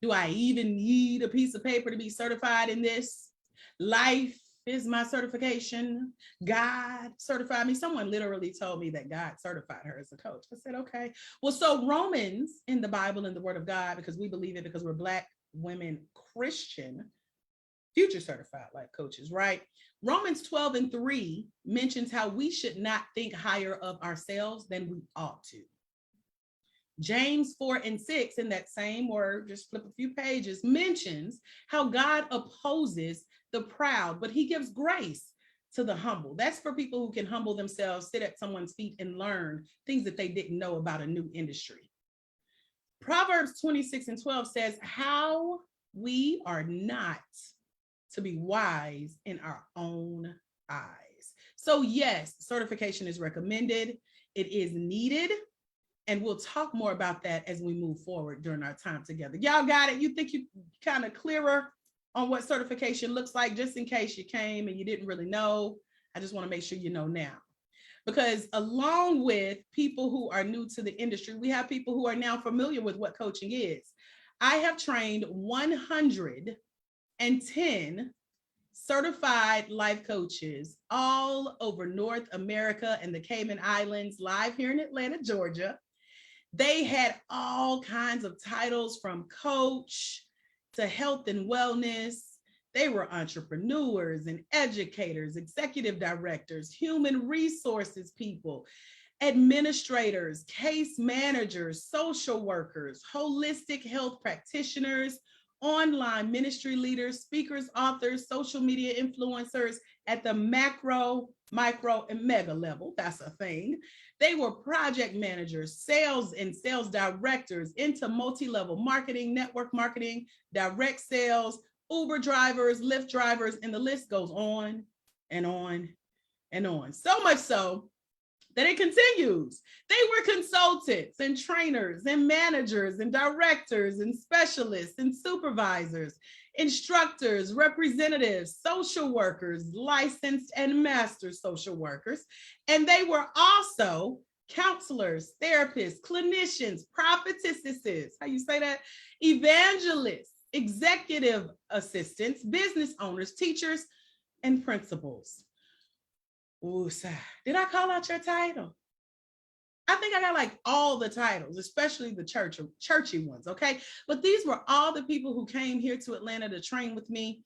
Do I even need a piece of paper to be certified in this? Life is my certification. God certified me. Someone literally told me that God certified her as a coach. I said, okay. Well, so Romans in the Bible and the Word of God, because we believe it, because we're Black women Christian future certified life coaches, right? Romans 12:3 mentions how we should not think higher of ourselves than we ought to. James 4:6 in that same word, just flip a few pages, mentions how God opposes the proud, but he gives grace to the humble. That's for people who can humble themselves, sit at someone's feet and learn things that they didn't know about a new industry. Proverbs 26:12 says how we are not to be wise in our own eyes. So yes, certification is recommended. It is needed. And we'll talk more about that as we move forward during our time together. Y'all got it? You think you kind of clearer on what certification looks like, just in case you came and you didn't really know? I just want to make sure you know now. Because along with people who are new to the industry, we have people who are now familiar with what coaching is. I have trained 110 certified life coaches all over North America and the Cayman Islands, live here in Atlanta, Georgia. They had all kinds of titles, from coach to health and wellness. They were entrepreneurs and educators, executive directors, human resources people, administrators, case managers, social workers, holistic health practitioners, online ministry leaders, speakers, authors, social media influencers at the macro, micro, and mega level. That's a thing. They were project managers, sales and sales directors into multi-level marketing, network marketing, direct sales, Uber drivers, Lyft drivers, and the list goes on and on and on. So much so that it continues. They were consultants and trainers and managers and directors and specialists and supervisors, instructors, representatives, social workers, licensed and master social workers. And they were also counselors, therapists, clinicians, prophetesses, how you say that? Evangelists, executive assistants, business owners, teachers, and principles. Ooh, did I call out your title? I think I got like all the titles, especially the churchy ones, okay? But these were all the people who came here to Atlanta to train with me.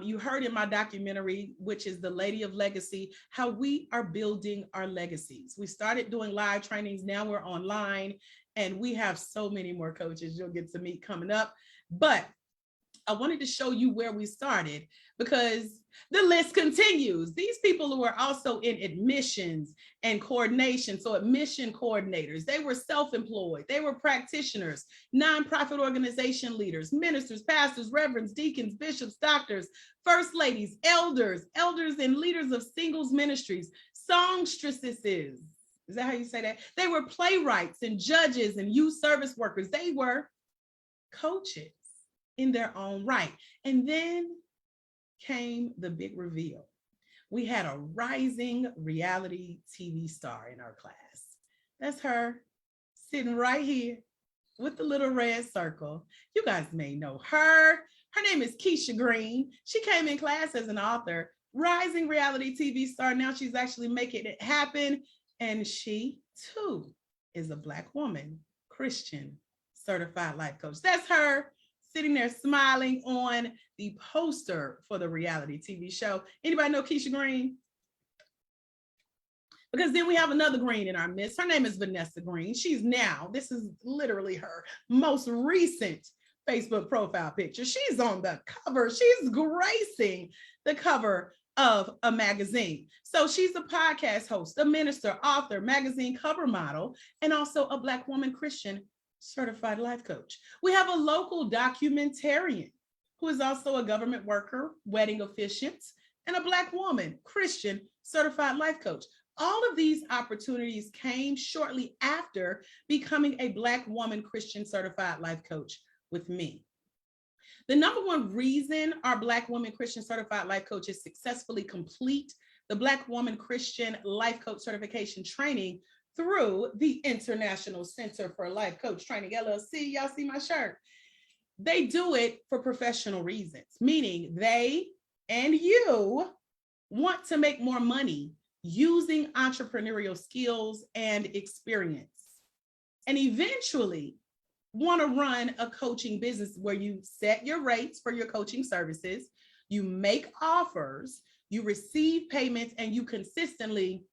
You heard in my documentary, which is The Lady of Legacy, how we are building our legacies. We started doing live trainings, now we're online, and we have so many more coaches you'll get to meet coming up. But I wanted to show you where we started because the list continues. These people who are also in admissions and coordination, so admission coordinators, they were self-employed, they were practitioners, nonprofit organization leaders, ministers, pastors, reverends, deacons, bishops, doctors, first ladies, elders and leaders of singles ministries, songstresses. Is that how you say that? They were playwrights and judges and youth service workers. They were coaches in their own right. And then came the big reveal. We had a rising reality TV star in our class. That's her sitting right here with the little red circle. You guys may know her. Her name is Keisha Green. She came in class as an author, rising reality TV star. Now she's actually making it happen. And she too is a Black woman, Christian, certified life coach. That's her sitting there smiling on the poster for the reality TV show. Anybody know Keisha Green? Because then we have another Green in our midst. Her name is Vanessa Green. She's now, this is literally her most recent Facebook profile picture. She's on the cover. She's gracing the cover of a magazine. So she's a podcast host, a minister, author, magazine cover model, and also a Black woman Christian certified life coach. We have a local documentarian who is also a government worker, wedding officiant, and a Black woman, Christian certified life coach. All of these opportunities came shortly after becoming a Black woman, Christian certified life coach with me. The number one reason our Black woman, Christian certified life coaches successfully complete the Black woman, Christian life coach certification training through the International Center for Life Coach Training, LLC. Y'all see my shirt. They do it for professional reasons, meaning they and you want to make more money using entrepreneurial skills and experience, and eventually want to run a coaching business where you set your rates for your coaching services, you make offers, you receive payments, and you consistently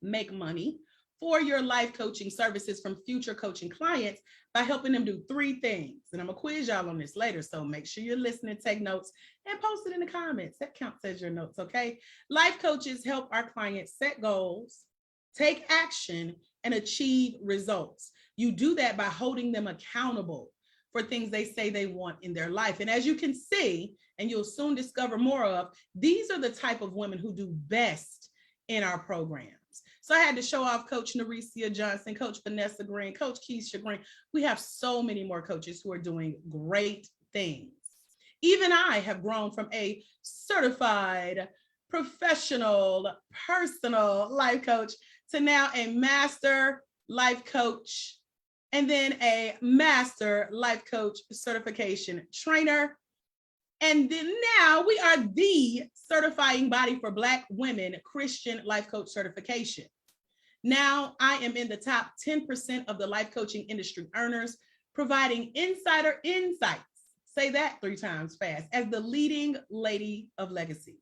make money for your life coaching services from future coaching clients by helping them do three things. And I'm gonna quiz y'all on this later, so make sure you're listening, take notes, and post it in the comments. That counts as your notes, okay? Life coaches help our clients set goals, take action, and achieve results. You do that by holding them accountable for things they say they want in their life. And as you can see, and you'll soon discover more of, these are the type of women who do best in our programs. So I had to show off Coach Narecia Johnson, Coach Vanessa Green, Coach Keisha Green. We have so many more coaches who are doing great things. Even I have grown from a certified, professional, personal life coach to now a master life coach, and then a master life coach certification trainer. And then now we are the certifying body for Black women Christian life coach certification. Now I am in the top 10% of the life coaching industry earners, providing insider insights, say that 3 times fast, as the leading lady of legacy.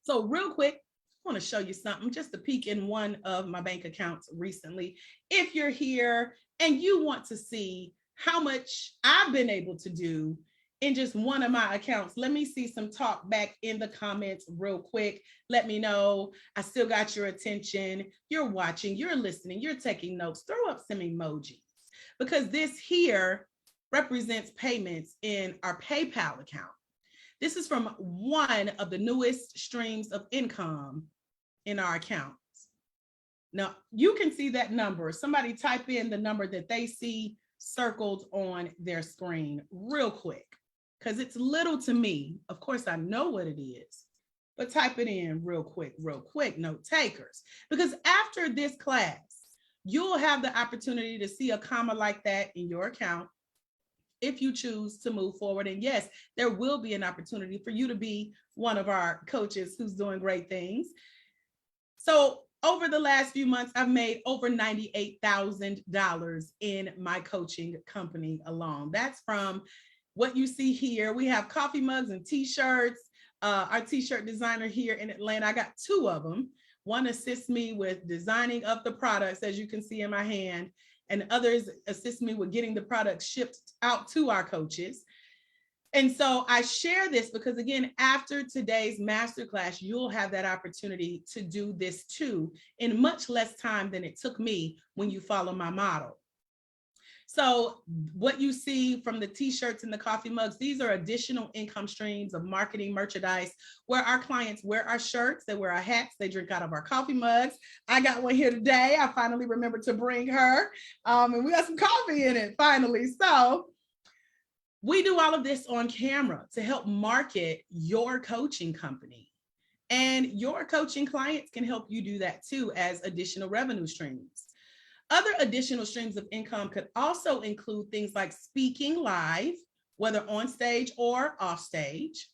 So real quick, I want to show you something, just a peek in one of my bank accounts recently. If you're here and you want to see how much I've been able to do in just one of my accounts, let me see some talk back in the comments real quick. Let me know I still got your attention. You're watching, you're listening, you're taking notes. Throw up some emojis, because this here represents payments in our PayPal account. This is from one of the newest streams of income in our accounts. Now you can see that number. Somebody type in the number that they see circled on their screen real quick, because it's little to me. Of course, I know what it is, but type it in real quick, note takers. Because after this class, you'll have the opportunity to see a comma like that in your account. if you choose to move forward. And yes, there will be an opportunity for you to be one of our coaches who's doing great things. So over the last few months, I've made over $98,000 in my coaching company alone. That's from what you see here. We have coffee mugs and t-shirts. Our t-shirt designer here in Atlanta, I got two of them. One assists me with designing of the products, as you can see in my hand, and others assist me with getting the products shipped out to our coaches. And so I share this because, again, after today's masterclass, you'll have that opportunity to do this too in much less time than it took me when you follow my model. So what you see from the t-shirts and the coffee mugs, these are additional income streams of marketing merchandise where our clients wear our shirts, they wear our hats, they drink out of our coffee mugs. I got one here today. I finally remembered to bring her, and we got some coffee in it finally. So we do all of this on camera to help market your coaching company. And your coaching clients can help you do that too as additional revenue streams. Other additional streams of income could also include things like speaking live, whether on stage or off stage,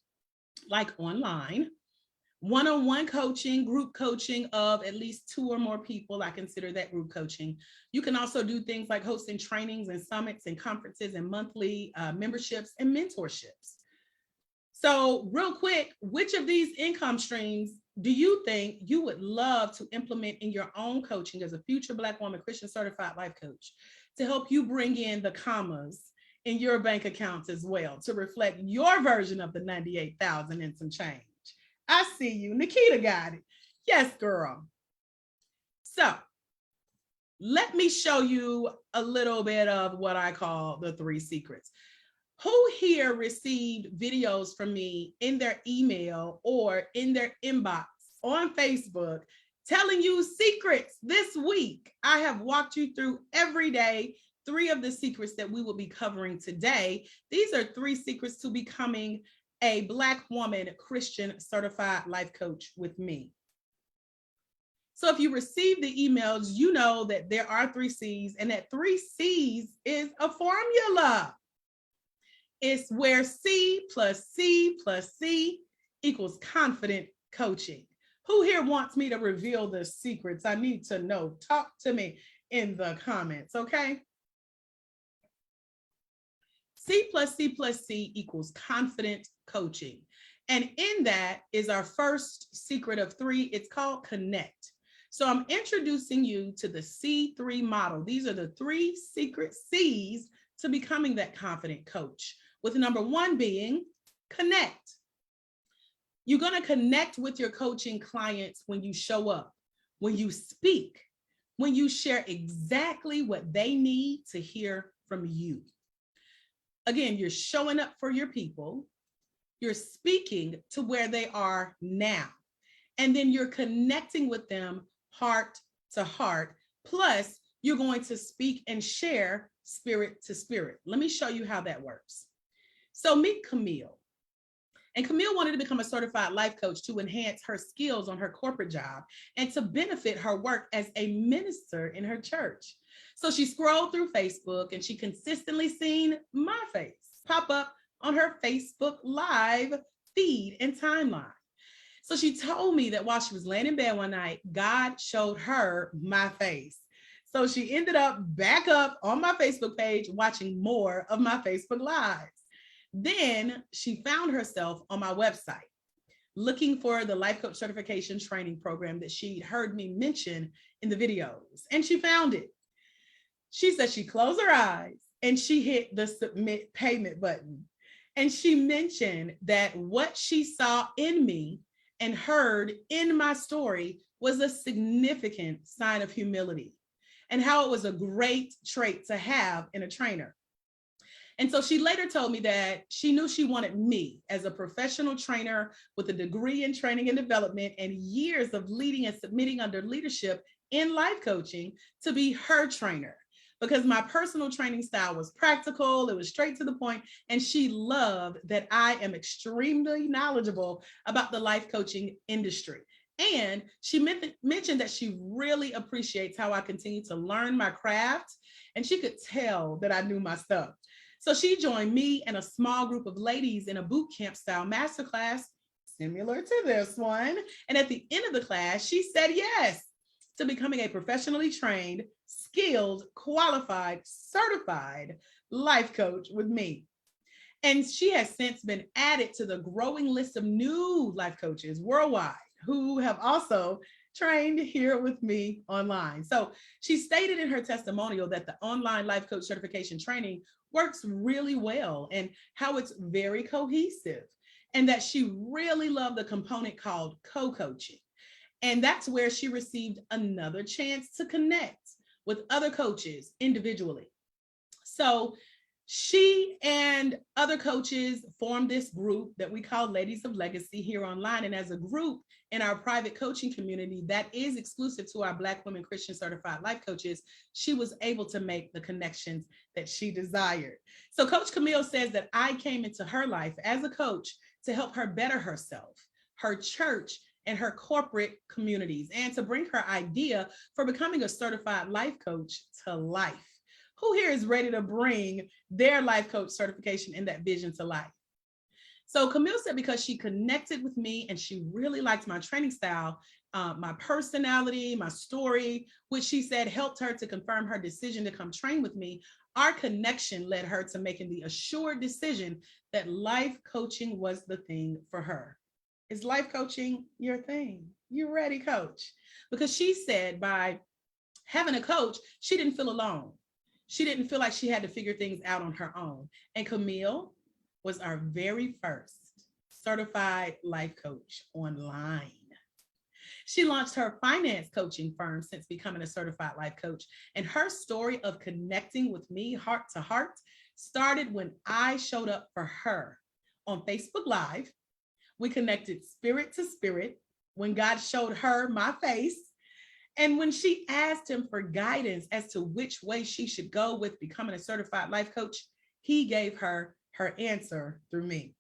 like online, one-on-one coaching, group coaching of at least 2 or more people. I consider that group coaching. You can also do things like hosting trainings and summits and conferences and monthly memberships and mentorships. So real quick, which of these income streams do you think you would love to implement in your own coaching as a future Black woman Christian certified life coach to help you bring in the commas in your bank accounts as well to reflect your version of the 98,000 and some change? I see you. Nikita got it. Yes, girl. So let me show you a little bit of what I call the 3 secrets. Who here received videos from me in their email or in their inbox on Facebook telling you secrets this week? I have walked you through every day 3 of the secrets that we will be covering today. These are 3 secrets to becoming a Black woman Christian certified life coach with me. So if you receive the emails, you know that there are 3 C's, and that 3 C's is a formula. It's where C plus C plus C equals confident coaching. Who here wants me to reveal the secrets? I need to know. Talk to me in the comments, okay? C plus C plus C equals confident coaching. And in that is our first secret of 3. It's called connect. So I'm introducing you to the C3 model. These are the 3 secret C's to becoming that confident coach, with number 1 being connect. You're going to connect with your coaching clients when you show up, when you speak, when you share exactly what they need to hear from you. Again, you're showing up for your people, you're speaking to where they are now, and then you're connecting with them heart to heart. Plus, you're going to speak and share spirit to spirit. Let me show you how that works. So meet Camille. And Camille wanted to become a certified life coach to enhance her skills on her corporate job and to benefit her work as a minister in her church. So she scrolled through Facebook and she consistently seen my face pop up on her Facebook Live feed and timeline. So she told me that while she was laying in bed one night, God showed her my face. So she ended up back up on my Facebook page watching more of my Facebook Lives. Then she found herself on my website looking for the life coach certification training program that she'd heard me mention in the videos, and she found it. She said she closed her eyes and she hit the submit payment button. And she mentioned that what she saw in me and heard in my story was a significant sign of humility and how it was a great trait to have in a trainer. And so she later told me that she knew she wanted me as a professional trainer with a degree in training and development and years of leading and submitting under leadership in life coaching to be her trainer, because my personal training style was practical, it was straight to the point, and she loved that I am extremely knowledgeable about the life coaching industry. And she mentioned that she really appreciates how I continue to learn my craft, and she could tell that I knew my stuff. So she joined me and a small group of ladies in a boot camp style masterclass similar to this one. And at the end of the class, she said yes to becoming a professionally trained, skilled, qualified, certified life coach with me. And she has since been added to the growing list of new life coaches worldwide who have also trained here with me online. So she stated in her testimonial that the online life coach certification training works really well and how it's very cohesive, and that she really loved the component called co-coaching. And that's where she received another chance to connect with other coaches individually. So she and other coaches formed this group that we call Ladies of Legacy here online. And as a group in our private coaching community that is exclusive to our Black women Christian certified life coaches, she was able to make the connections that she desired. So Coach Camille says that I came into her life as a coach to help her better herself, her church, and her corporate communities, and to bring her idea for becoming a certified life coach to life. Who here is ready to bring their life coach certification and that vision to life? So Camille said because she connected with me and she really liked my training style, my personality, my story, which she said helped her to confirm her decision to come train with me. Our connection led her to making the assured decision that life coaching was the thing for her. Is life coaching your thing? You ready, coach? Because she said by having a coach, she didn't feel alone. She didn't feel like she had to figure things out on her own. And Camille was our very first certified life coach online. She launched her finance coaching firm since becoming a certified life coach. And her story of connecting with me heart to heart started when I showed up for her on Facebook Live. We connected spirit to spirit when God showed her my face. And when she asked him for guidance as to which way she should go with becoming a certified life coach, he gave her her answer through me.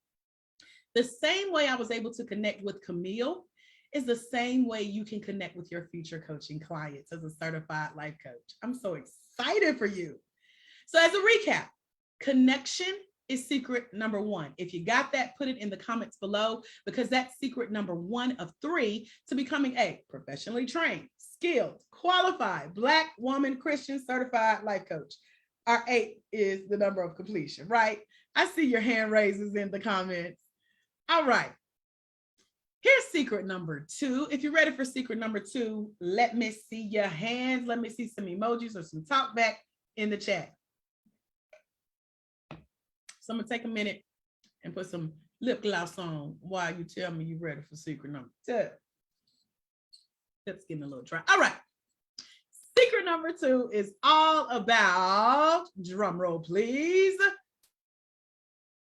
The same way I was able to connect with Camille is the same way you can connect with your future coaching clients as a certified life coach. I'm so excited for you. So as a recap, connection is secret number one. If you got that, put it in the comments below, because that's secret number 1 of 3 to becoming a professionally trained, skilled, qualified Black woman Christian certified life coach. Our 8 is the number of completion, right? I see your hand raises in the comments. All right. Here's secret number 2. If you're ready for secret number 2, let me see your hands. Let me see some emojis or some talk back in the chat. So I'm gonna take a minute and put some lip gloss on while you tell me you're ready for secret number 2. Let's get a little dry. All right. Secret number 2 is all about, drum roll please,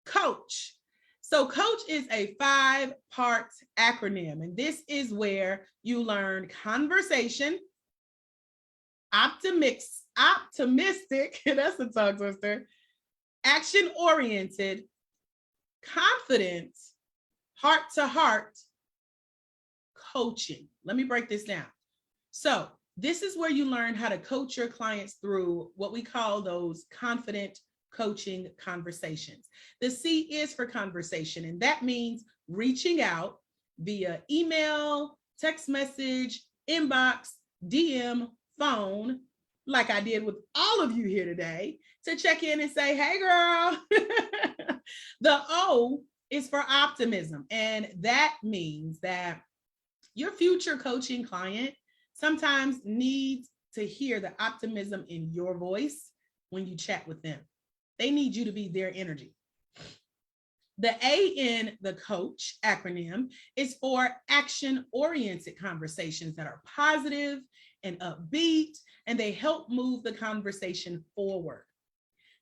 coach. So coach is a 5-part acronym, and this is where you learn conversation, optimistic, that's a tongue twister, action-oriented, confident, heart-to-heart coaching. Let me break this down. So this is where you learn how to coach your clients through what we call those confident coaching conversations. The C is for conversation, and that means reaching out via email, text message, inbox, DM, phone, like I did with all of you here today, to check in and say, hey girl. The O is for optimism, and that means that your future coaching client sometimes needs to hear the optimism in your voice when you chat with them. They need you to be their energy. The A in the coach acronym is for action-oriented conversations that are positive and upbeat, and they help move the conversation forward.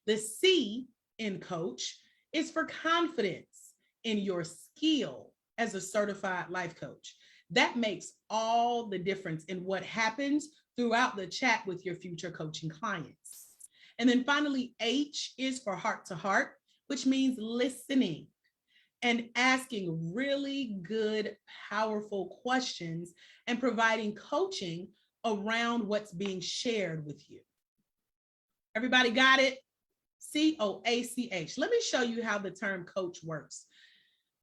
The C in coach is for confidence in your skill as a certified life coach. That makes all the difference in what happens throughout the chat with your future coaching clients. And then finally, H is for heart to heart, which means listening and asking really good, powerful questions and providing coaching around what's being shared with you. Everybody got it? COACH. Let me show you how the term coach works.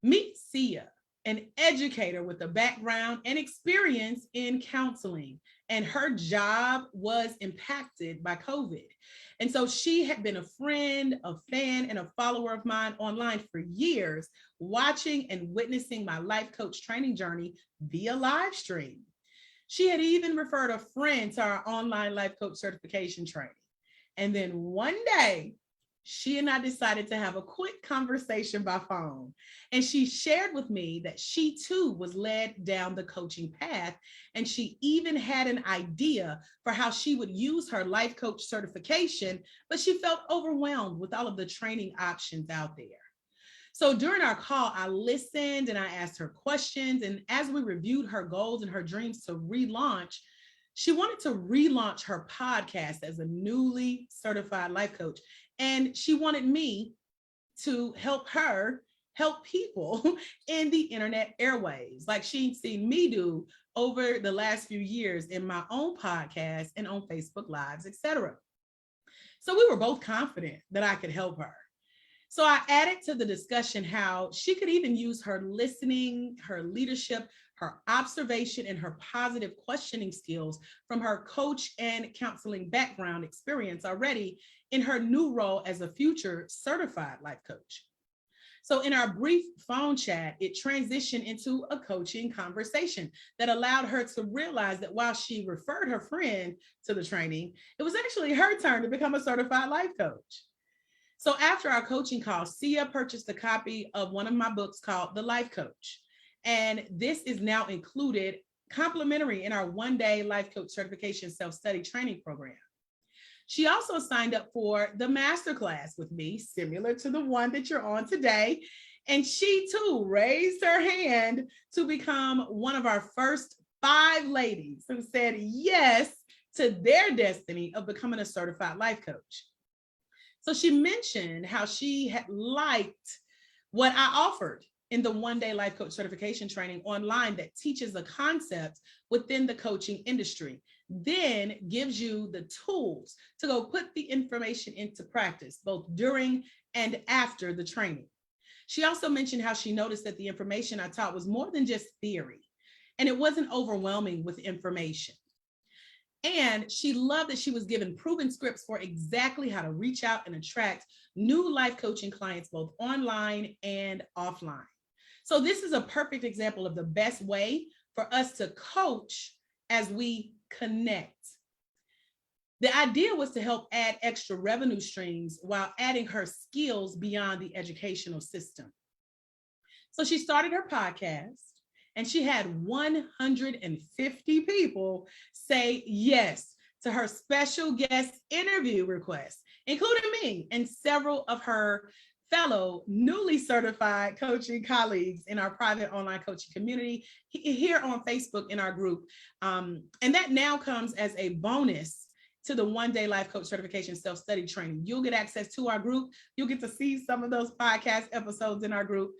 Meet Sia, an educator with a background and experience in counseling, and her job was impacted by COVID. And so she had been a friend, a fan, and a follower of mine online for years, watching and witnessing my life coach training journey via live stream. She had even referred a friend to our online life coach certification training. And then one day, she and I decided to have a quick conversation by phone. And she shared with me that she too was led down the coaching path. And she even had an idea for how she would use her life coach certification, but she felt overwhelmed with all of the training options out there. So during our call, I listened and I asked her questions. And as we reviewed her goals and her dreams to relaunch, she wanted to relaunch her podcast as a newly certified life coach. And she wanted me to help her help people in the internet airwaves, like she'd seen me do over the last few years in my own podcast and on Facebook Lives, etc. So we were both confident that I could help her. So I added to the discussion how she could even use her listening, her leadership, her observation, and her positive questioning skills from her coach and counseling background experience already in her new role as a future certified life coach. So in our brief phone chat, it transitioned into a coaching conversation that allowed her to realize that while she referred her friend to the training, it was actually her turn to become a certified life coach. So after our coaching call, Sia purchased a copy of one of my books called The Life Coach. And this is now included complimentary in our one-day life coach certification self-study training program. She also signed up for the masterclass with me, similar to the one that you're on today. And she too raised her hand to become one of our first 5 ladies who said yes to their destiny of becoming a certified life coach. So she mentioned how she had liked what I offered in the one-day life coach certification training online that teaches the concept within the coaching industry, then gives you the tools to go put the information into practice, both during and after the training. She also mentioned how she noticed that the information I taught was more than just theory, and it wasn't overwhelming with information. And she loved that she was given proven scripts for exactly how to reach out and attract new life coaching clients, both online and offline. So this is a perfect example of the best way for us to coach as we connect. The idea was to help add extra revenue streams while adding her skills beyond the educational system. So she started her podcast, and she had 150 people say yes to her special guest interview request, including me and several of her fellow newly certified coaching colleagues in our private online coaching community here on Facebook in our group. And that now comes as a bonus to the one-day life coach certification self-study training. You'll get access to our group. You'll get to see some of those podcast episodes in our group.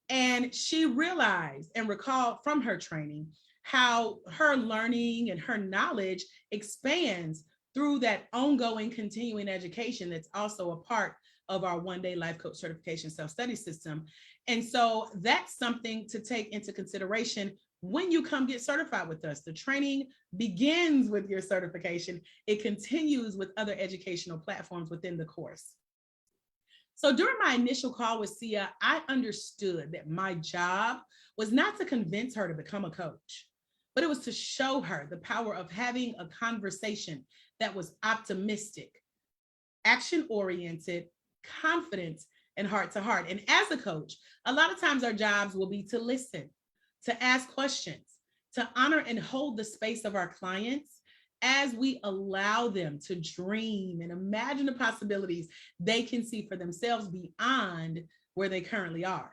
And she realized and recalled from her training how her learning and her knowledge expands through that ongoing continuing education that's also a part of our one-day life coach certification self-study system. And so that's something to take into consideration when you come get certified with us. The training begins with your certification. It continues with other educational platforms within the course. So during my initial call with Sia, I understood that my job was not to convince her to become a coach, but it was to show her the power of having a conversation that was optimistic, action-oriented, confident, and heart-to-heart. And as a coach, a lot of times our jobs will be to listen, to ask questions, to honor and hold the space of our clients as we allow them to dream and imagine the possibilities they can see for themselves beyond where they currently are.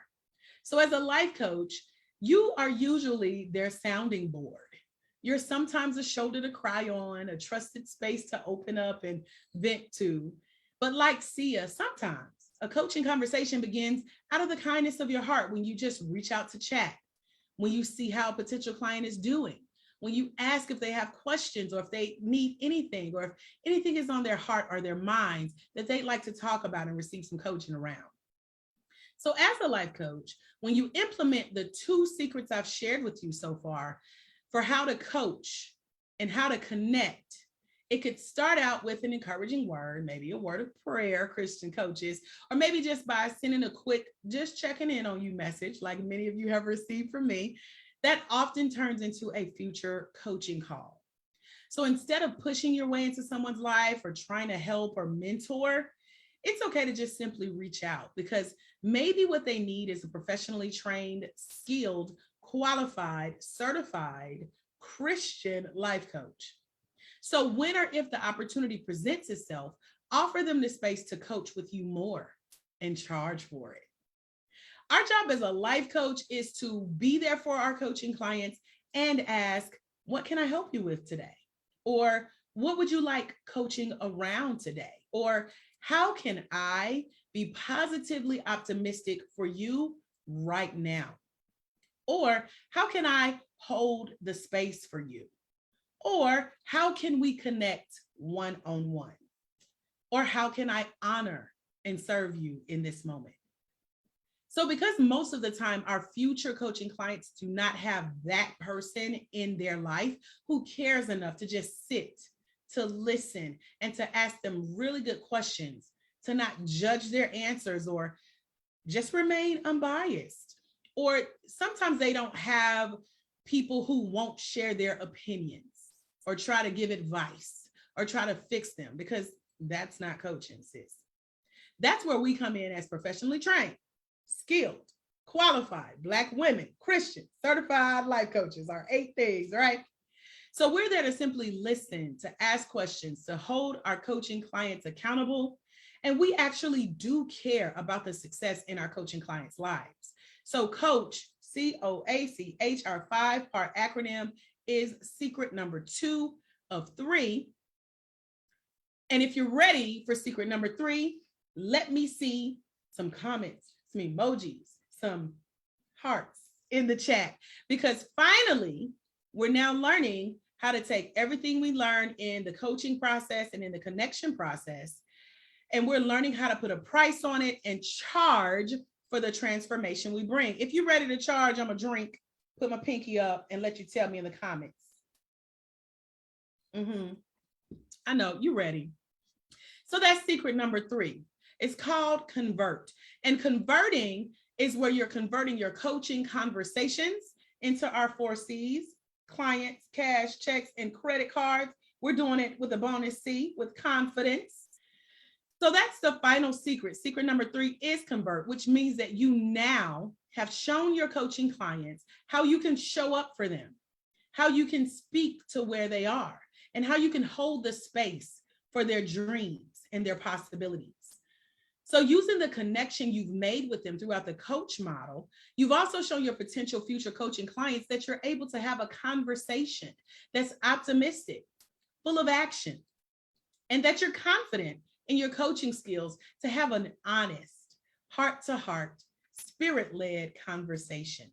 So as a life coach, you are usually their sounding board. You're sometimes a shoulder to cry on, a trusted space to open up and vent to. But like Sia, sometimes a coaching conversation begins out of the kindness of your heart when you just reach out to chat, when you see how a potential client is doing, when you ask if they have questions or if they need anything or if anything is on their heart or their minds that they'd like to talk about and receive some coaching around. So as a life coach, when you implement the 2 secrets I've shared with you so far for how to coach and how to connect, it could start out with an encouraging word, maybe a word of prayer, Christian coaches, or maybe just by sending a quick, just checking in on you message, like many of you have received from me. That often turns into a future coaching call. So instead of pushing your way into someone's life or trying to help or mentor, it's okay to just simply reach out, because maybe what they need is a professionally trained, skilled, qualified, certified Christian life coach. So when or if the opportunity presents itself, offer them the space to coach with you more and charge for it. Our job as a life coach is to be there for our coaching clients and ask, what can I help you with today? Or what would you like coaching around today? Or how can I be positively optimistic for you right now? Or how can I hold the space for you? Or how can we connect one-on-one? Or how can I honor and serve you in this moment? So because most of the time our future coaching clients do not have that person in their life who cares enough to just sit, to listen, and to ask them really good questions, to not judge their answers or just remain unbiased. Or sometimes they don't have people who won't share their opinions or try to give advice or try to fix them, because that's not coaching, sis. That's where we come in as professionally trained, skilled, qualified Black women, Christian, certified life coaches, our 8 things, right? So we're there to simply listen, to ask questions, to hold our coaching clients accountable. And we actually do care about the success in our coaching clients' lives. So coach, COACH, our 5-part acronym, is secret number 2 of 3. And if you're ready for secret number 3, let me see some comments, some emojis, some hearts in the chat, because finally, we're now learning how to take everything we learned in the coaching process and in the connection process, and we're learning how to put a price on it and charge for the transformation we bring. If you're ready to charge, I'm gonna drink, put my pinky up, and let you tell me in the comments. I know you're ready. So that's secret number 3. It's called convert. And converting is where you're converting your coaching conversations into our 4 C's: clients, cash, checks, and credit cards. We're doing it with a bonus C, with confidence. So that's the final secret. Secret number 3 is convert, which means that you now have shown your coaching clients how you can show up for them, how you can speak to where they are, and how you can hold the space for their dreams and their possibilities. So using the connection you've made with them throughout the coach model, you've also shown your potential future coaching clients that you're able to have a conversation that's optimistic, full of action, and that you're confident in your coaching skills to have an honest, heart-to-heart, spirit-led conversation.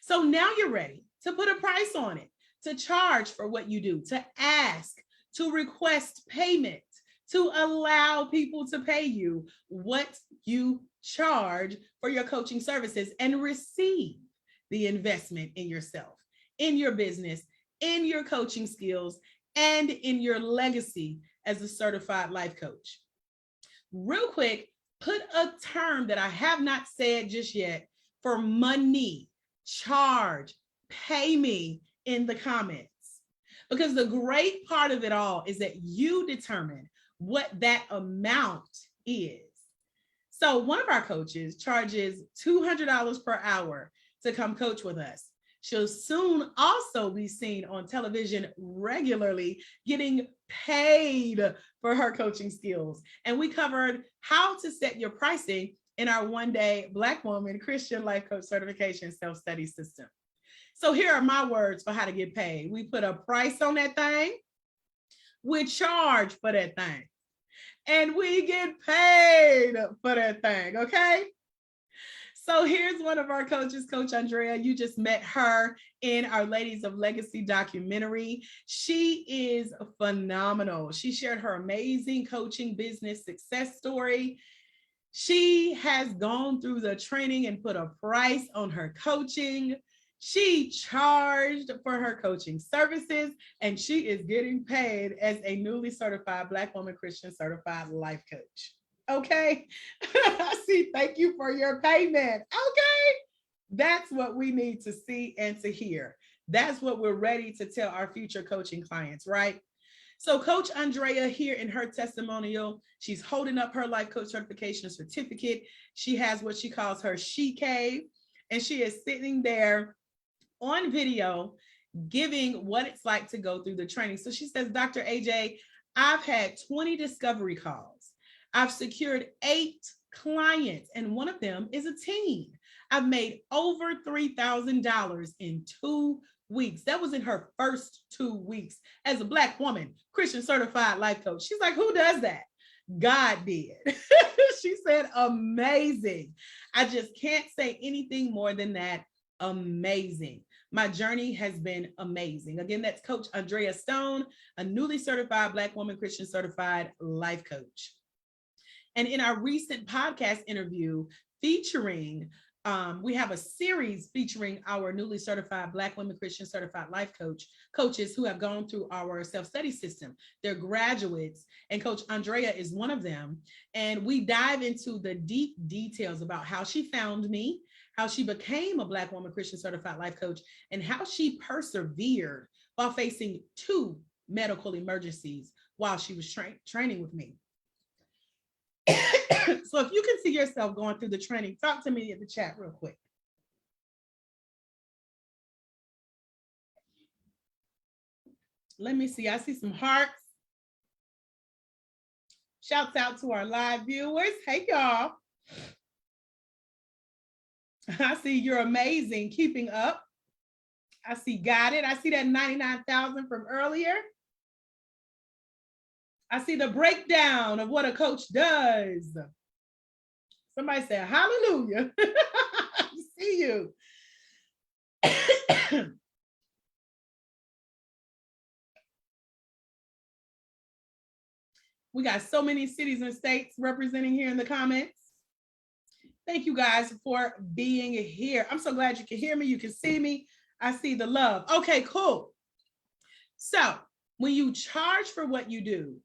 So now you're ready to put a price on it, to charge for what you do, to ask, to request payment, to allow people to pay you what you charge for your coaching services, and receive the investment in yourself, in your business, in your coaching skills, and in your legacy as a certified life coach. Real quick, put a term that I have not said just yet for money, charge, pay me in the comments. Because the great part of it all is that you determine what that amount is. So one of our coaches charges $200 per hour to come coach with us. She'll soon also be seen on television regularly, getting paid for her coaching skills. And we covered how to set your pricing in our 1-day Black woman Christian life coach certification self-study system. So here are my words for how to get paid. We put a price on that thing. We charge for that thing. And we get paid for that thing, okay? So here's one of our coaches, Coach Andrea. You just met her in our Ladies of Legacy documentary. She is phenomenal. She shared her amazing coaching business success story. She has gone through the training and put a price on her coaching. She charged for her coaching services, and she is getting paid as a newly certified Black woman Christian certified life coach. Okay. I see. Thank you for your payment. Okay. That's what we need to see and to hear. That's what we're ready to tell our future coaching clients, right? So Coach Andrea here in her testimonial, she's holding up her life coach certification certificate. She has what she calls her she cave, and she is sitting there on video giving what it's like to go through the training. So she says, Dr. AJ, I've had 20 discovery calls. I've secured 8 clients, and one of them is a teen. I've made over $3,000 in 2 weeks. That was in her first 2 weeks as a Black woman, Christian certified life coach. She's like, who does that? God did. She said, amazing. I just can't say anything more than that. Amazing. My journey has been amazing. Again, that's Coach Andrea Stone, a newly certified Black woman Christian certified life coach. And in our recent podcast interview featuring, we have a series featuring our newly certified Black women Christian certified life coaches who have gone through our self-study system. They're graduates, and Coach Andrea is one of them. And we dive into the deep details about how she found me, how she became a Black woman Christian certified life coach, and how she persevered while facing 2 medical emergencies while she was training with me. So if you can see yourself going through the training, talk to me in the chat real quick. Let me see. I see some hearts. Shouts out to our live viewers. Hey, y'all. I see you're amazing. Keeping up. I see got it. I see that 99,000 from earlier. I see the breakdown of what a coach does. Somebody said, hallelujah. I see you. We got so many cities and states representing here in the comments. Thank you guys for being here. I'm so glad you can hear me. You can see me. I see the love. Okay, cool. So when you charge for what you do,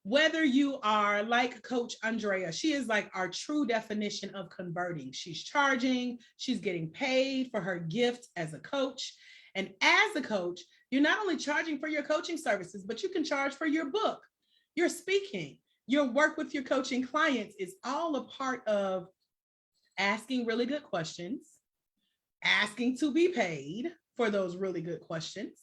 whether you are like Coach Andrea, she is like our true definition of converting. She's charging, she's getting paid for her gift as a coach. And as a coach, you're not only charging for your coaching services, but you can charge for your book, your speaking, your work with your coaching clients is all a part of asking really good questions, asking to be paid for those really good questions,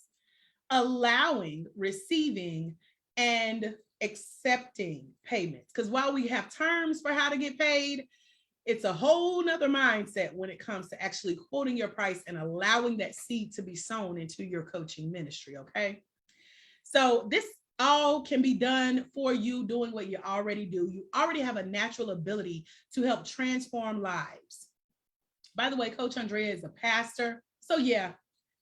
allowing, receiving, and accepting payments. Because while we have terms for how to get paid, it's a whole nother mindset when it comes to actually quoting your price and allowing that seed to be sown into your coaching ministry, okay? So this all can be done for you doing what you already do. You already have a natural ability to help transform lives. By the way, Coach Andrea is a pastor. So yeah,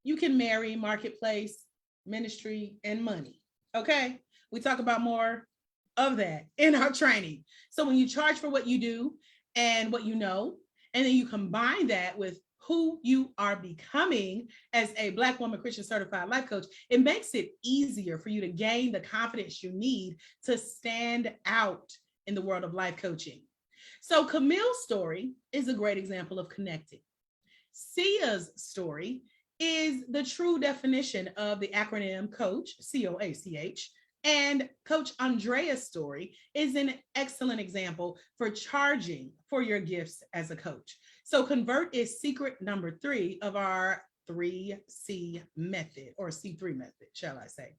you can marry marketplace, ministry, and money, okay? We talk about more of that in our training. So when you charge for what you do and what you know, and then you combine that with who you are becoming as a Black woman Christian certified life coach, it makes it easier for you to gain the confidence you need to stand out in the world of life coaching. So Camille's story is a great example of connecting. Sia's story is the true definition of the acronym COACH, C-O-A-C-H. And Coach Andrea's story is an excellent example for charging for your gifts as a coach. So convert is secret number 3 of our 3C method, or C3 method, shall I say.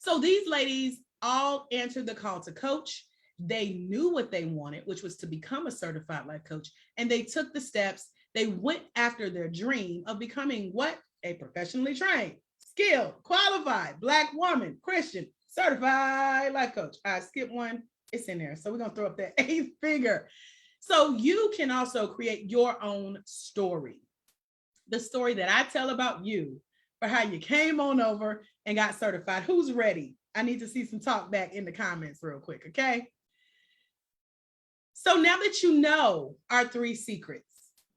So these ladies all answered the call to coach. They knew what they wanted, which was to become a certified life coach, and they took the steps. They went after their dream of becoming what? A professionally trained, skilled, qualified Black woman, Christian, certified life coach. I skipped one. It's in there. So we're going to throw up that 8th figure. So you can also create your own story. The story that I tell about you for how you came on over and got certified. Who's ready? I need to see some talk back in the comments real quick, okay? So now that you know our 3 secrets,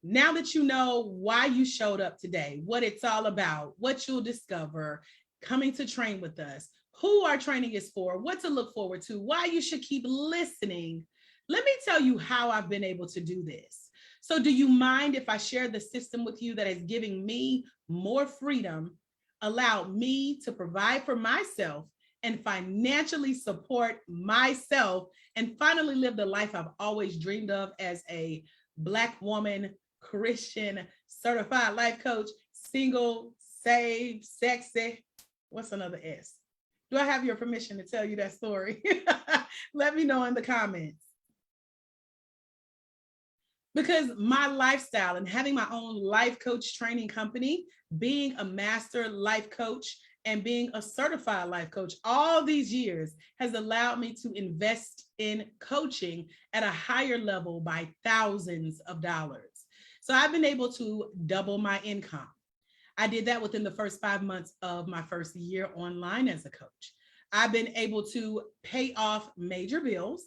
now that you know why you showed up today, what it's all about, what you'll discover coming to train with us, who our training is for, what to look forward to, why you should keep listening, let me tell you how I've been able to do this. So do you mind if I share the system with you that is giving me more freedom, allowed me to provide for myself and financially support myself and finally live the life I've always dreamed of as a Black woman, Christian, certified life coach, single, saved, sexy. What's another S? Do I have your permission to tell you that story? Let me know in the comments. Because my lifestyle and having my own life coach training company, being a master life coach and being a certified life coach all these years has allowed me to invest in coaching at a higher level by thousands of dollars. So I've been able to double my income. I did that within the first 5 months of my first year online as a coach. I've been able to pay off major bills.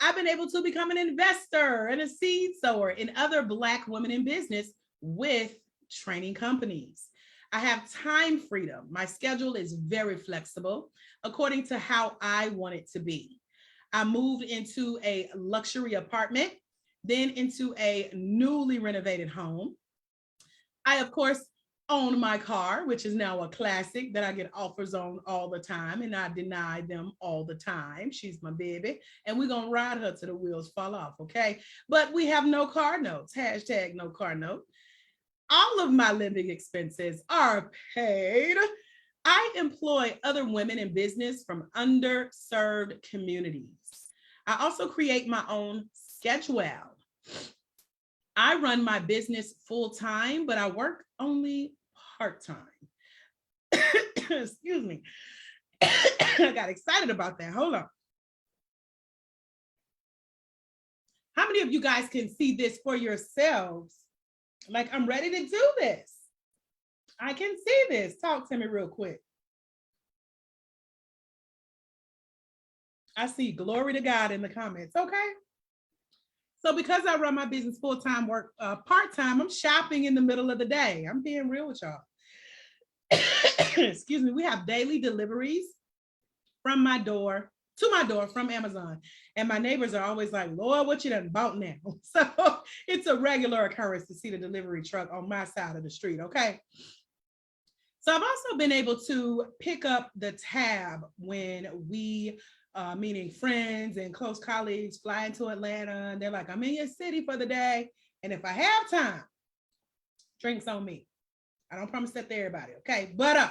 I've been able to become an investor and a seed sower in other Black women in business with training companies. I have time freedom. My schedule is very flexible according to how I want it to be. I moved into a luxury apartment, then into a newly renovated home. I, of course, own my car, which is now a classic that I get offers on all the time, and I deny them all the time. She's my baby, and we're going to ride her till the wheels fall off, okay? But we have no car notes, hashtag no car note. All of my living expenses are paid. I employ other women in business from underserved communities. I also create my own schedule. I run my business full time, but I work only part-time. Excuse me. I got excited about that. Hold on. How many of you guys can see this for yourselves? Like, I'm ready to do this. I can see this. Talk to me real quick. I see glory to God in the comments. Okay. So because I run my business full-time, work part-time, I'm shopping in the middle of the day. I'm being real with y'all. Excuse me. We have daily deliveries from my door to my door from Amazon. And my neighbors are always like, Lord, what you done bought now? So it's a regular occurrence to see the delivery truck on my side of the street, okay? So I've also been able to pick up the tab when we, meaning friends and close colleagues, fly into Atlanta, and they're like, I'm in your city for the day. And if I have time, drinks on me. I don't promise that to everybody, okay? But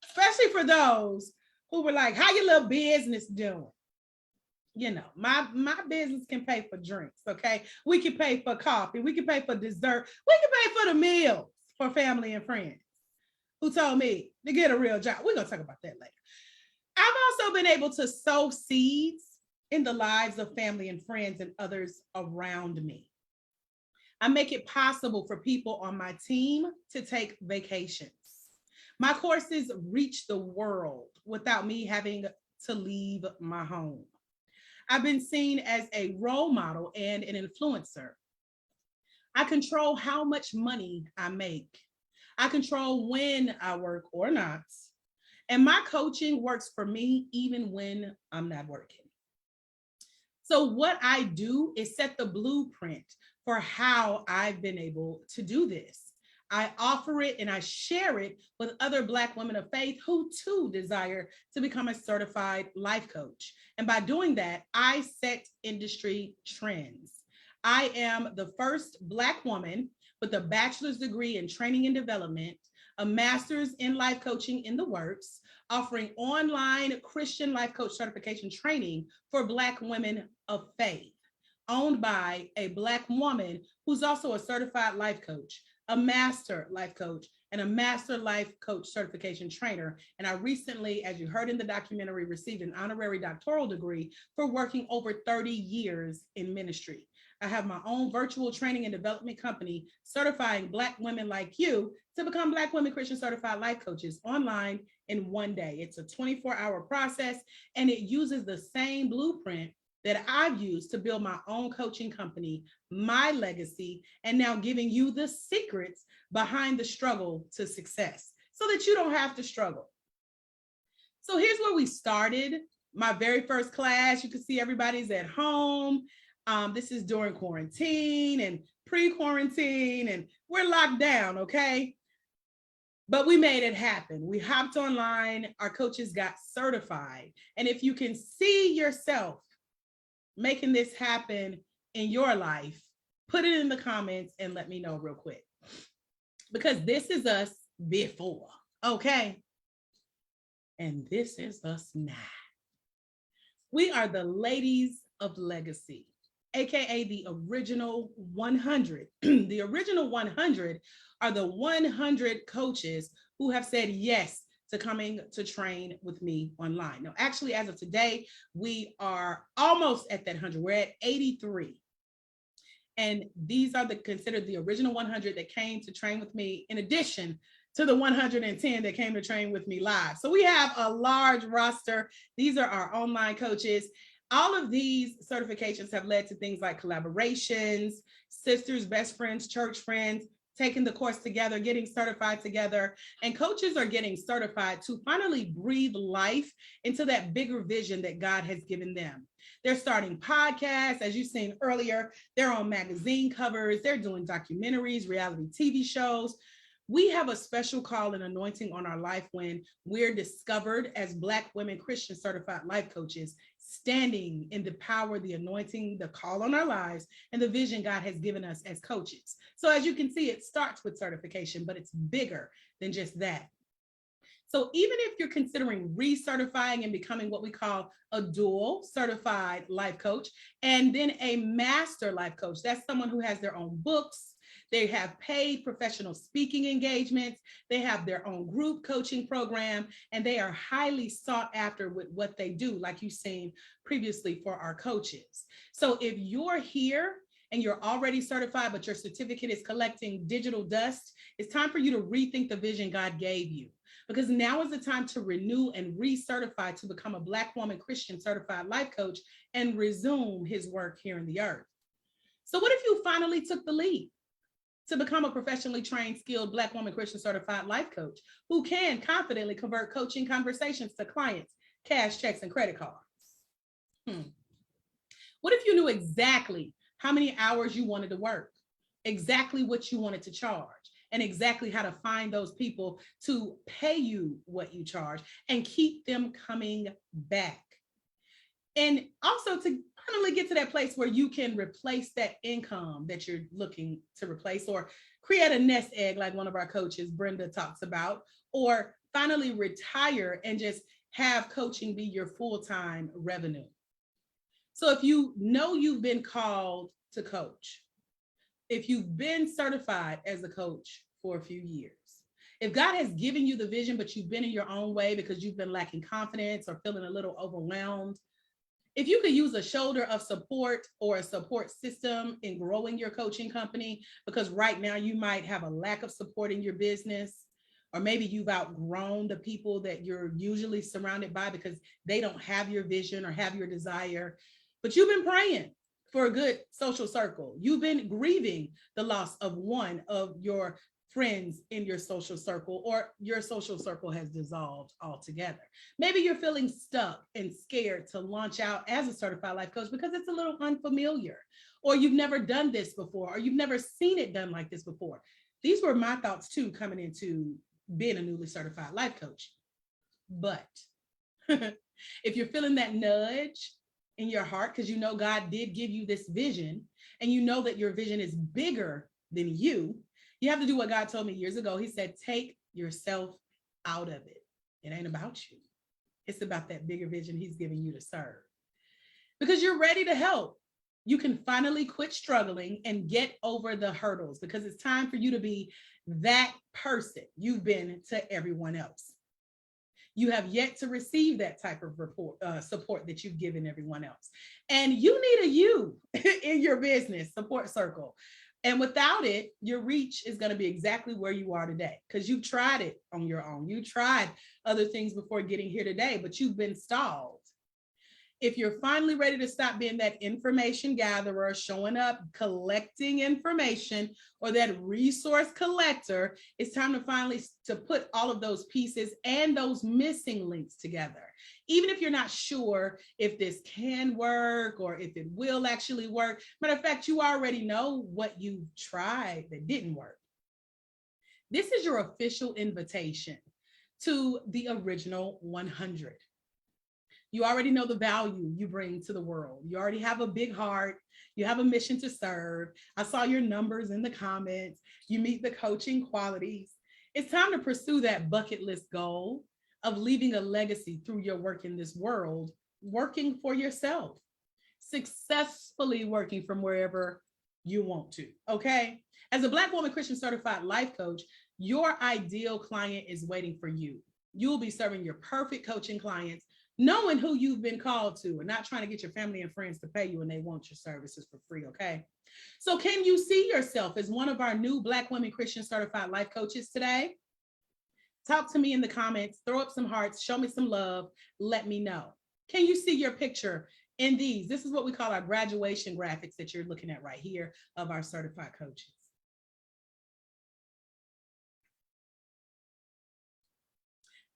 especially for those who were like, how your little business doing? You know, my business can pay for drinks, okay? We can pay for coffee. We can pay for dessert. We can pay for the meals for family and friends who told me to get a real job. We're going to talk about that later. I've also been able to sow seeds in the lives of family and friends and others around me. I make it possible for people on my team to take vacations. My courses reach the world without me having to leave my home. I've been seen as a role model and an influencer. I control how much money I make. I control when I work or not. And my coaching works for me even when I'm not working. So what I do is set the blueprint for how I've been able to do this. I offer it and I share it with other Black women of faith who too desire to become a certified life coach. And by doing that, I set industry trends. I am the first Black woman with a bachelor's degree in training and development, a master's in life coaching in the works, offering online Christian life coach certification training for Black women of faith, owned by a Black woman who's also a certified life coach, a master life coach, and a master life coach certification trainer. And I recently, as you heard in the documentary, received an honorary doctoral degree for working over 30 years in ministry. I have my own virtual training and development company certifying Black women like you to become Black women Christian certified life coaches online in one day. It's a 24-hour process, and it uses the same blueprint that I've used to build my own coaching company, my legacy, and now giving you the secrets behind the struggle to success so that you don't have to struggle. So here's where we started. My very first class, you can see everybody's at home. This is during quarantine and pre-quarantine, and we're locked down, okay? But we made it happen. We hopped online, our coaches got certified. And if you can see yourself making this happen in your life, put it in the comments and let me know real quick. Because this is us before, okay? And this is us now. We are the ladies of legacy, AKA the original 100. The original 100 are the 100 coaches who have said yes to coming to train with me online. Now, actually, as of today, we are almost at that 100. We're at 83. And these are considered the original 100 that came to train with me, in addition to the 110 that came to train with me live. So we have a large roster. These are our online coaches. All of these certifications have led to things like collaborations, sisters, best friends, church friends, taking the course together, getting certified together, and coaches are getting certified to finally breathe life into that bigger vision that God has given them. They're starting podcasts, as you've seen earlier. They're on magazine covers. They're doing documentaries, reality TV shows. We have a special call and anointing on our life when we're discovered as Black women Christian certified life coaches, standing in the power, the anointing, the call on our lives, and the vision God has given us as coaches. So as you can see, it starts with certification, but it's bigger than just that. So even if you're considering recertifying and becoming what we call a dual certified life coach, and then a master life coach, that's someone who has their own books, they have paid professional speaking engagements, they have their own group coaching program, and they are highly sought after with what they do, like you've seen previously for our coaches. So if you're here and you're already certified, but your certificate is collecting digital dust, it's time for you to rethink the vision God gave you. Because now is the time to renew and recertify to become a Black woman Christian certified life coach and resume his work here in the earth. So what if you finally took the leap to become a professionally trained, skilled Black woman Christian certified life coach who can confidently convert coaching conversations to clients, cash checks, and credit cards? What if you knew exactly how many hours you wanted to work, exactly what you wanted to charge, and exactly how to find those people to pay you what you charge and keep them coming back? And also to finally get to that place where you can replace that income that you're looking to replace, or create a nest egg like one of our coaches, Brenda, talks about, or finally retire and just have coaching be your full-time revenue. So if you know you've been called to coach, if you've been certified as a coach for a few years, if God has given you the vision, but you've been in your own way because you've been lacking confidence or feeling a little overwhelmed, if you could use a shoulder of support or a support system in growing your coaching company, because right now you might have a lack of support in your business, or maybe you've outgrown the people that you're usually surrounded by because they don't have your vision or have your desire, but you've been praying for a good social circle. You've been grieving the loss of one of your friends in your social circle, or your social circle has dissolved altogether. Maybe you're feeling stuck and scared to launch out as a certified life coach because it's a little unfamiliar, or you've never done this before, or you've never seen it done like this before. These were my thoughts too, coming into being a newly certified life coach. But if you're feeling that nudge in your heart, because you know God did give you this vision, and you know that your vision is bigger than you have to do what God told me years ago. He said, take yourself out of it. It ain't about you. It's about that bigger vision he's giving you to serve. Because you're ready to help. You can finally quit struggling and get over the hurdles, because it's time for you to be that person you've been to everyone else. You have yet to receive that type of support that you've given everyone else. And you need a you in your business support circle. And without it, your reach is going to be exactly where you are today because you've tried it on your own. You tried other things before getting here today, but you've been stalled. If you're finally ready to stop being that information gatherer, showing up, collecting information, or that resource collector, it's time to finally to put all of those pieces and those missing links together. Even if you're not sure if this can work or if it will actually work. Matter of fact, you already know what you tried that didn't work. This is your official invitation to the original 100. You already know the value you bring to the world. You already have a big heart. You have a mission to serve. I saw your numbers in the comments. You meet the coaching qualities. It's time to pursue that bucket list goal of leaving a legacy through your work in this world, working for yourself, successfully working from wherever you want to, okay? As a Black woman Christian certified life coach, your ideal client is waiting for you. You'll be serving your perfect coaching clients, knowing who you've been called to and not trying to get your family and friends to pay you when they want your services for free, okay? So can you see yourself as one of our new Black women Christian certified life coaches today? Talk to me in the comments, throw up some hearts, show me some love, let me know. Can you see your picture in these? This is what we call our graduation graphics that you're looking at right here of our certified coaches.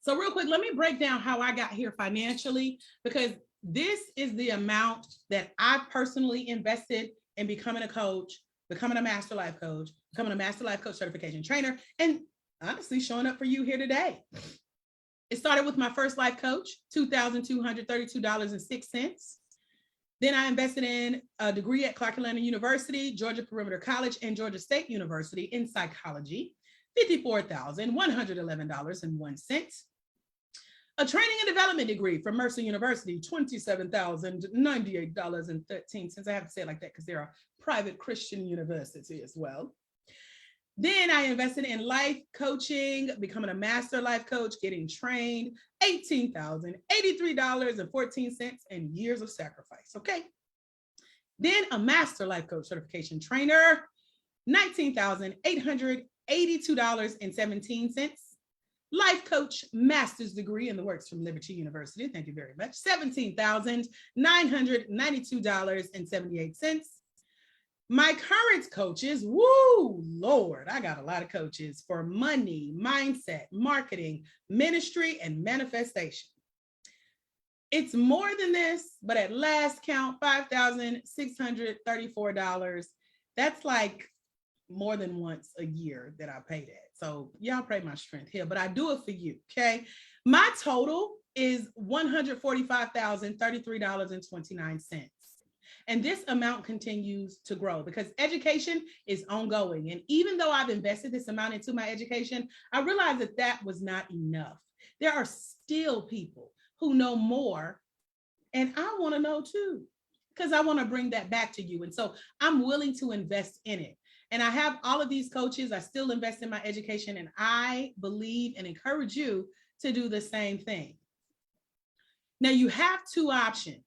So real quick, let me break down how I got here financially, because this is the amount that I personally invested in becoming a coach, becoming a master life coach, becoming a master life coach certification trainer, and honestly showing up for you here today. It started with my first life coach, $2,232.06. Then I invested in a degree at Clark Atlanta University, Georgia Perimeter College, and Georgia State University in psychology, $54,111.01. A training and development degree from Mercer University, $27,098.13. I have to say it like that because they're a private Christian university as well. Then I invested in life coaching, becoming a master life coach, getting trained, $18,083.14 and years of sacrifice, okay? Then a master life coach certification trainer, $19,882.17. Life coach master's degree in the works from Liberty University. Thank you very much. $17,992.78. My current coaches, woo, Lord, I got a lot of coaches for money, mindset, marketing, ministry, and manifestation. It's more than this, but at last count, $5,634. That's like more than once a year that I pay that. So y'all pray my strength here, but I do it for you, okay? My total is $145,033.29. And this amount continues to grow because education is ongoing. And even though I've invested this amount into my education, I realized that that was not enough. There are still people who know more, and I want to know too, because I want to bring that back to you. And so I'm willing to invest in it. And I have all of these coaches. I still invest in my education, and I believe and encourage you to do the same thing. Now you have two options.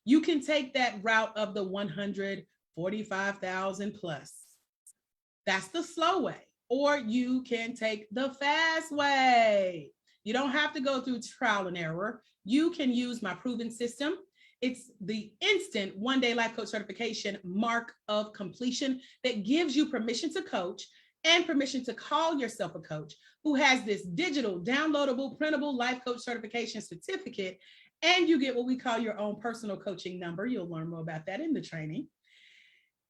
You can take that route of the 145,000 plus. That's the slow way. Or you can take the fast way. You don't have to go through trial and error. You can use my proven system. It's the instant one-day life coach certification mark of completion that gives you permission to coach and permission to call yourself a coach who has this digital, downloadable, printable life coach certification certificate. And you get what we call your own personal coaching number. You'll learn more about that in the training.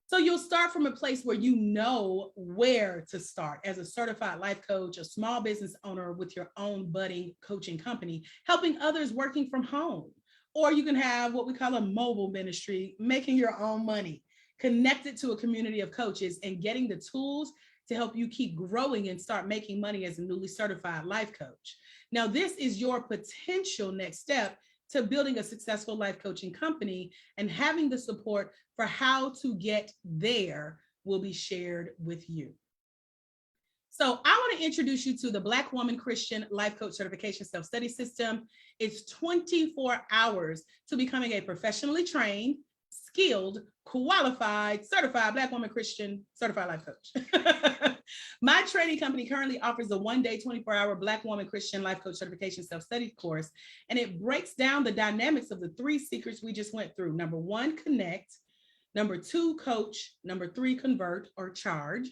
So you'll start from a place where you know where to start as a certified life coach, a small business owner with your own budding coaching company, helping others working from home. Or you can have what we call a mobile ministry, making your own money, connected to a community of coaches and getting the tools to help you keep growing and start making money as a newly certified life coach. Now, this is your potential next step to building a successful life coaching company, and having the support for how to get there will be shared with you. So I want to introduce you to the Black Woman Christian Life Coach Certification Self-Study System. It's 24 hours to becoming a professionally trained, skilled, qualified, certified Black Woman Christian Certified Life Coach. My training company currently offers a one-day, 24-hour Black Woman Christian Life Coach Certification Self-Study course, and it breaks down the dynamics of the three secrets we just went through. Number one, connect. Number two, coach. Number three, convert or charge.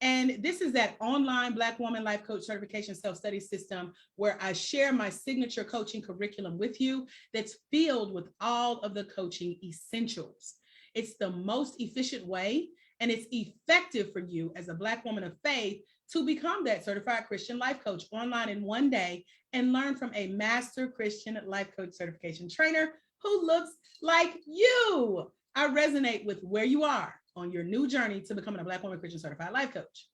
And this is that online Black Woman Life Coach Certification Self-Study System where I share my signature coaching curriculum with you that's filled with all of the coaching essentials. It's the most efficient way, and it's effective for you as a Black woman of faith to become that certified Christian life coach online in one day and learn from a master Christian life coach certification trainer who looks like you. I resonate with where you are on your new journey to becoming a Black Woman Christian Certified Life Coach.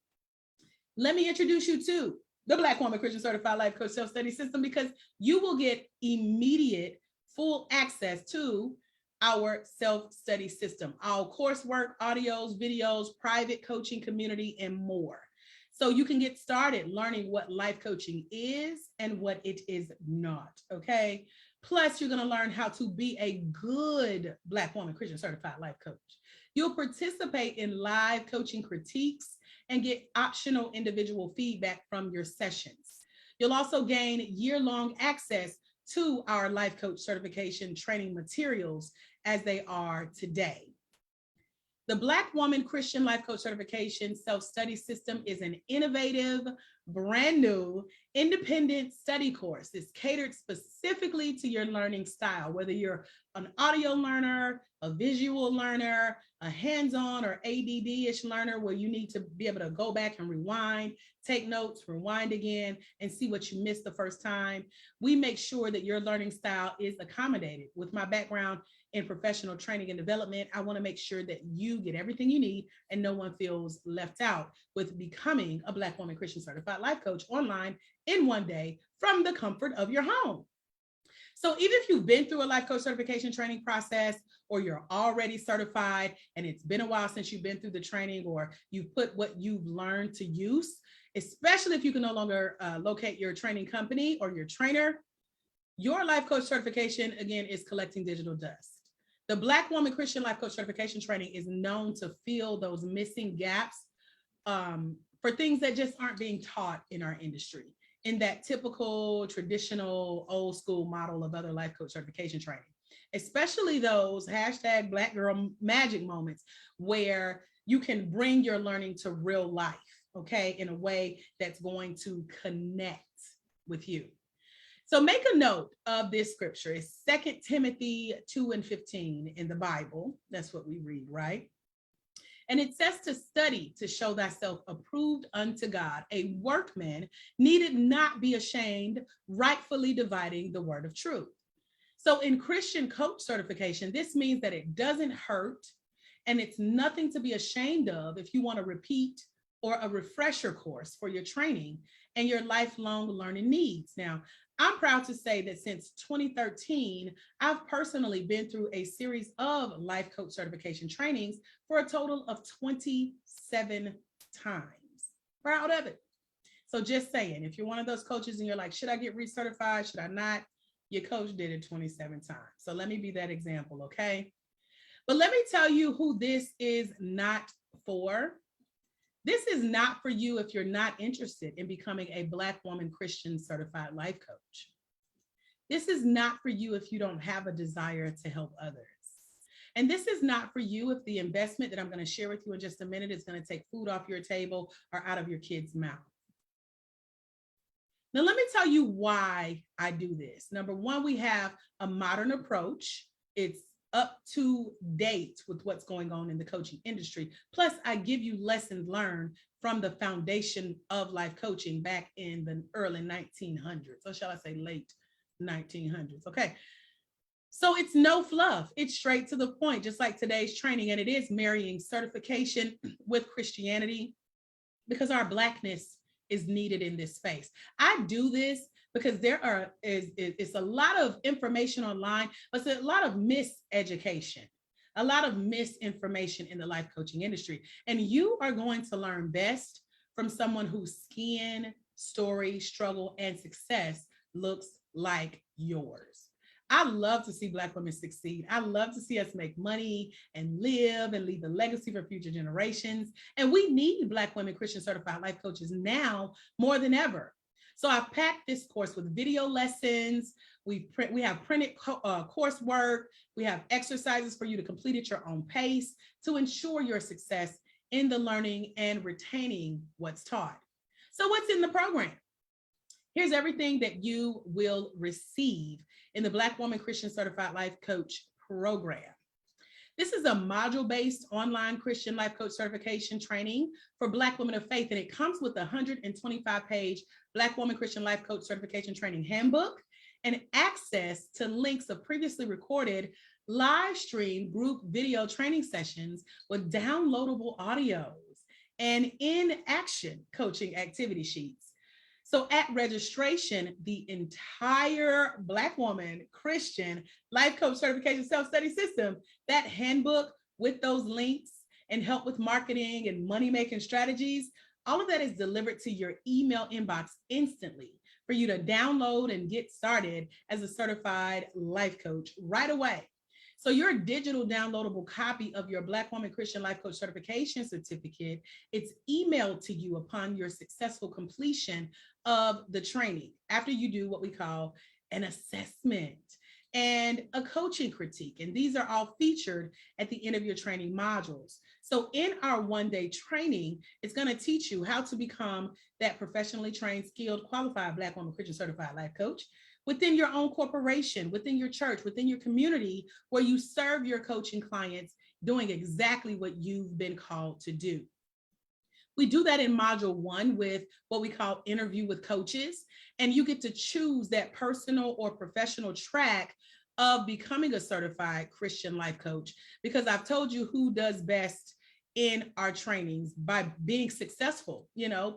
Let me introduce you to the Black Woman Christian Certified Life Coach Self-Study System, because you will get immediate full access to our self-study system, our coursework, audios, videos, private coaching community, and more. So you can get started learning what life coaching is and what it is not, okay? Plus, you're gonna learn how to be a good Black Woman Christian Certified Life Coach. You'll participate in live coaching critiques and get optional individual feedback from your sessions. You'll also gain year-long access to our life coach certification training materials as they are today. The Black Woman Christian Life Coach Certification Self-Study System is an innovative, brand new, independent study course. It's catered specifically to your learning style, whether you're an audio learner, a visual learner, a hands-on or ADD-ish learner where you need to be able to go back and rewind, take notes, rewind again, and see what you missed the first time. We make sure that your learning style is accommodated. With my background in professional training and development, I want to make sure that you get everything you need and no one feels left out with becoming a Black Woman Christian Certified Life Coach online in one day from the comfort of your home. So even if you've been through a life coach certification training process, or you're already certified and it's been a while since you've been through the training, or you've put what you've learned to use, especially if you can no longer locate your training company or your trainer, your life coach certification, again, is collecting digital dust. The Black Woman Christian Life Coach Certification Training is known to fill those missing gaps for things that just aren't being taught in our industry, in that typical, traditional, old school model of other life coach certification training, especially those hashtag Black girl magic moments where you can bring your learning to real life, okay, in a way that's going to connect with you. So make a note of this scripture. It's 2 Timothy 2:15 in the Bible. That's what we read, right? And it says to study to show thyself approved unto God, a workman needed not be ashamed, rightfully dividing the word of truth. So in Christian coach certification, this means that it doesn't hurt and it's nothing to be ashamed of if you want to repeat or a refresher course for your training and your lifelong learning needs. Now, I'm proud to say that since 2013, I've personally been through a series of life coach certification trainings for a total of 27 times. Proud of it. So just saying, if you're one of those coaches and you're like, should I get recertified? Should I not? Your coach did it 27 times. So let me be that example, okay? But let me tell you who this is not for. This is not for you if you're not interested in becoming a Black Woman Christian Certified Life Coach. This is not for you if you don't have a desire to help others. And this is not for you if the investment that I'm going to share with you in just a minute is going to take food off your table or out of your kid's mouth. Now, let me tell you why I do this. Number one, we have a modern approach. It's up to date with what's going on in the coaching industry. Plus, I give you lessons learned from the foundation of life coaching back in the early 1900s, or shall I say late 1900s, okay? So it's no fluff, it's straight to the point, just like today's training, and it is marrying certification with Christianity because our Blackness is needed in this space. I do this because it's a lot of information online, but it's a lot of miseducation, a lot of misinformation in the life coaching industry. And you are going to learn best from someone whose skin, story, struggle, and success looks like yours. I love to see Black women succeed. I love to see us make money and live and leave a legacy for future generations. And we need Black women Christian certified life coaches now more than ever. So I've packed this course with video lessons. We have printed coursework. We have exercises for you to complete at your own pace to ensure your success in the learning and retaining what's taught. So what's in the program? Here's everything that you will receive in the Black Woman Christian Certified Life Coach program. This is a module-based online Christian life coach certification training for Black women of faith, and it comes with a 125-page Black Woman Christian Life Coach Certification Training Handbook and access to links of previously recorded live stream group video training sessions with downloadable audios and in-action coaching activity sheets. So at registration, the entire Black Woman Christian Life Coach Certification Self-Study System, that handbook with those links and help with marketing and money-making strategies, all of that is delivered to your email inbox instantly for you to download and get started as a certified life coach right away. So your digital downloadable copy of your Black Woman Christian Life Coach Certification Certificate, it's emailed to you upon your successful completion of the training after you do what we call an assessment and a coaching critique. And these are all featured at the end of your training modules. So in our one-day training, it's going to teach you how to become that professionally trained, skilled, qualified Black Woman Christian Certified Life Coach within your own corporation, within your church, within your community, where you serve your coaching clients doing exactly what you've been called to do. We do that in module 1 with what we call interview with coaches, and you get to choose that personal or professional track of becoming a certified Christian life coach, because I've told you who does best in our trainings by being successful,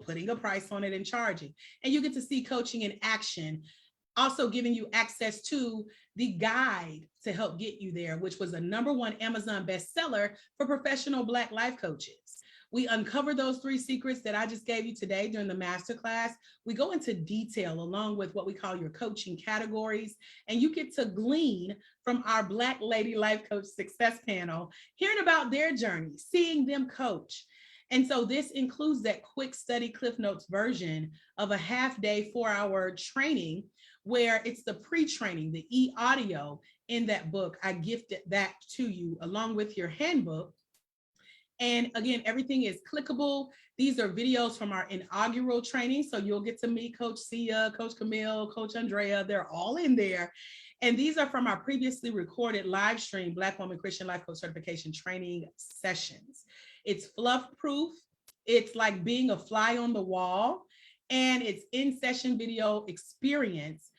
putting a price on it and charging. And you get to see coaching in action, also giving you access to the guide to help get you there, which was a #1 Amazon bestseller for professional Black life coaches. We uncover those 3 secrets that I just gave you today during the masterclass. We go into detail along with what we call your coaching categories, and you get to glean from our Black Lady Life Coach Success Panel, hearing about their journey, seeing them coach. And so this includes that quick study Cliff Notes version of a half-day, 4-hour training where it's the pre-training, the e-audio in that book. I gifted that to you along with your handbook. And again, everything is clickable. These are videos from our inaugural training. So you'll get to meet Coach Sia, Coach Camille, Coach Andrea. They're all in there. And these are from our previously recorded live stream Black Woman Christian Life Coach Certification training sessions. It's fluff proof. It's like being a fly on the wall. And it's in-session video experience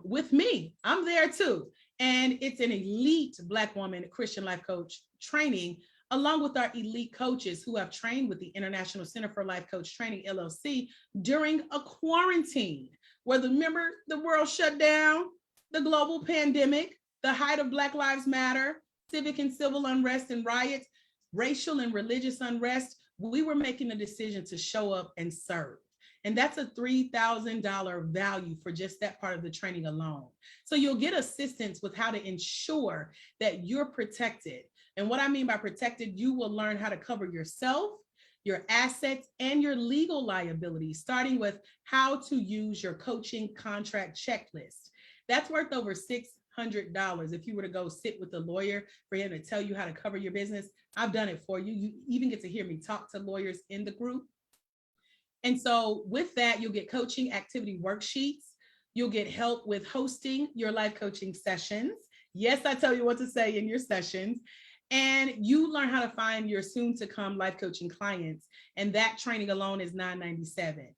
with me. I'm there too. And it's an elite Black Woman Christian Life Coach training, along with our elite coaches who have trained with the International Center for Life Coach Training, LLC, during a quarantine, where remember the world shut down, the global pandemic, the height of Black Lives Matter, civic and civil unrest and riots, racial and religious unrest. We were making a decision to show up and serve. And that's a $3,000 value for just that part of the training alone. So you'll get assistance with how to ensure that you're protected. And what I mean by protected, you will learn how to cover yourself, your assets, and your legal liability, starting with how to use your coaching contract checklist. That's worth over $600 if you were to go sit with a lawyer for him to tell you how to cover your business. I've done it for you. You even get to hear me talk to lawyers in the group. And so with that, you'll get coaching activity worksheets. You'll get help with hosting your life coaching sessions. Yes, I tell you what to say in your sessions. And you learn how to find your soon to come life coaching clients. And that training alone is $997.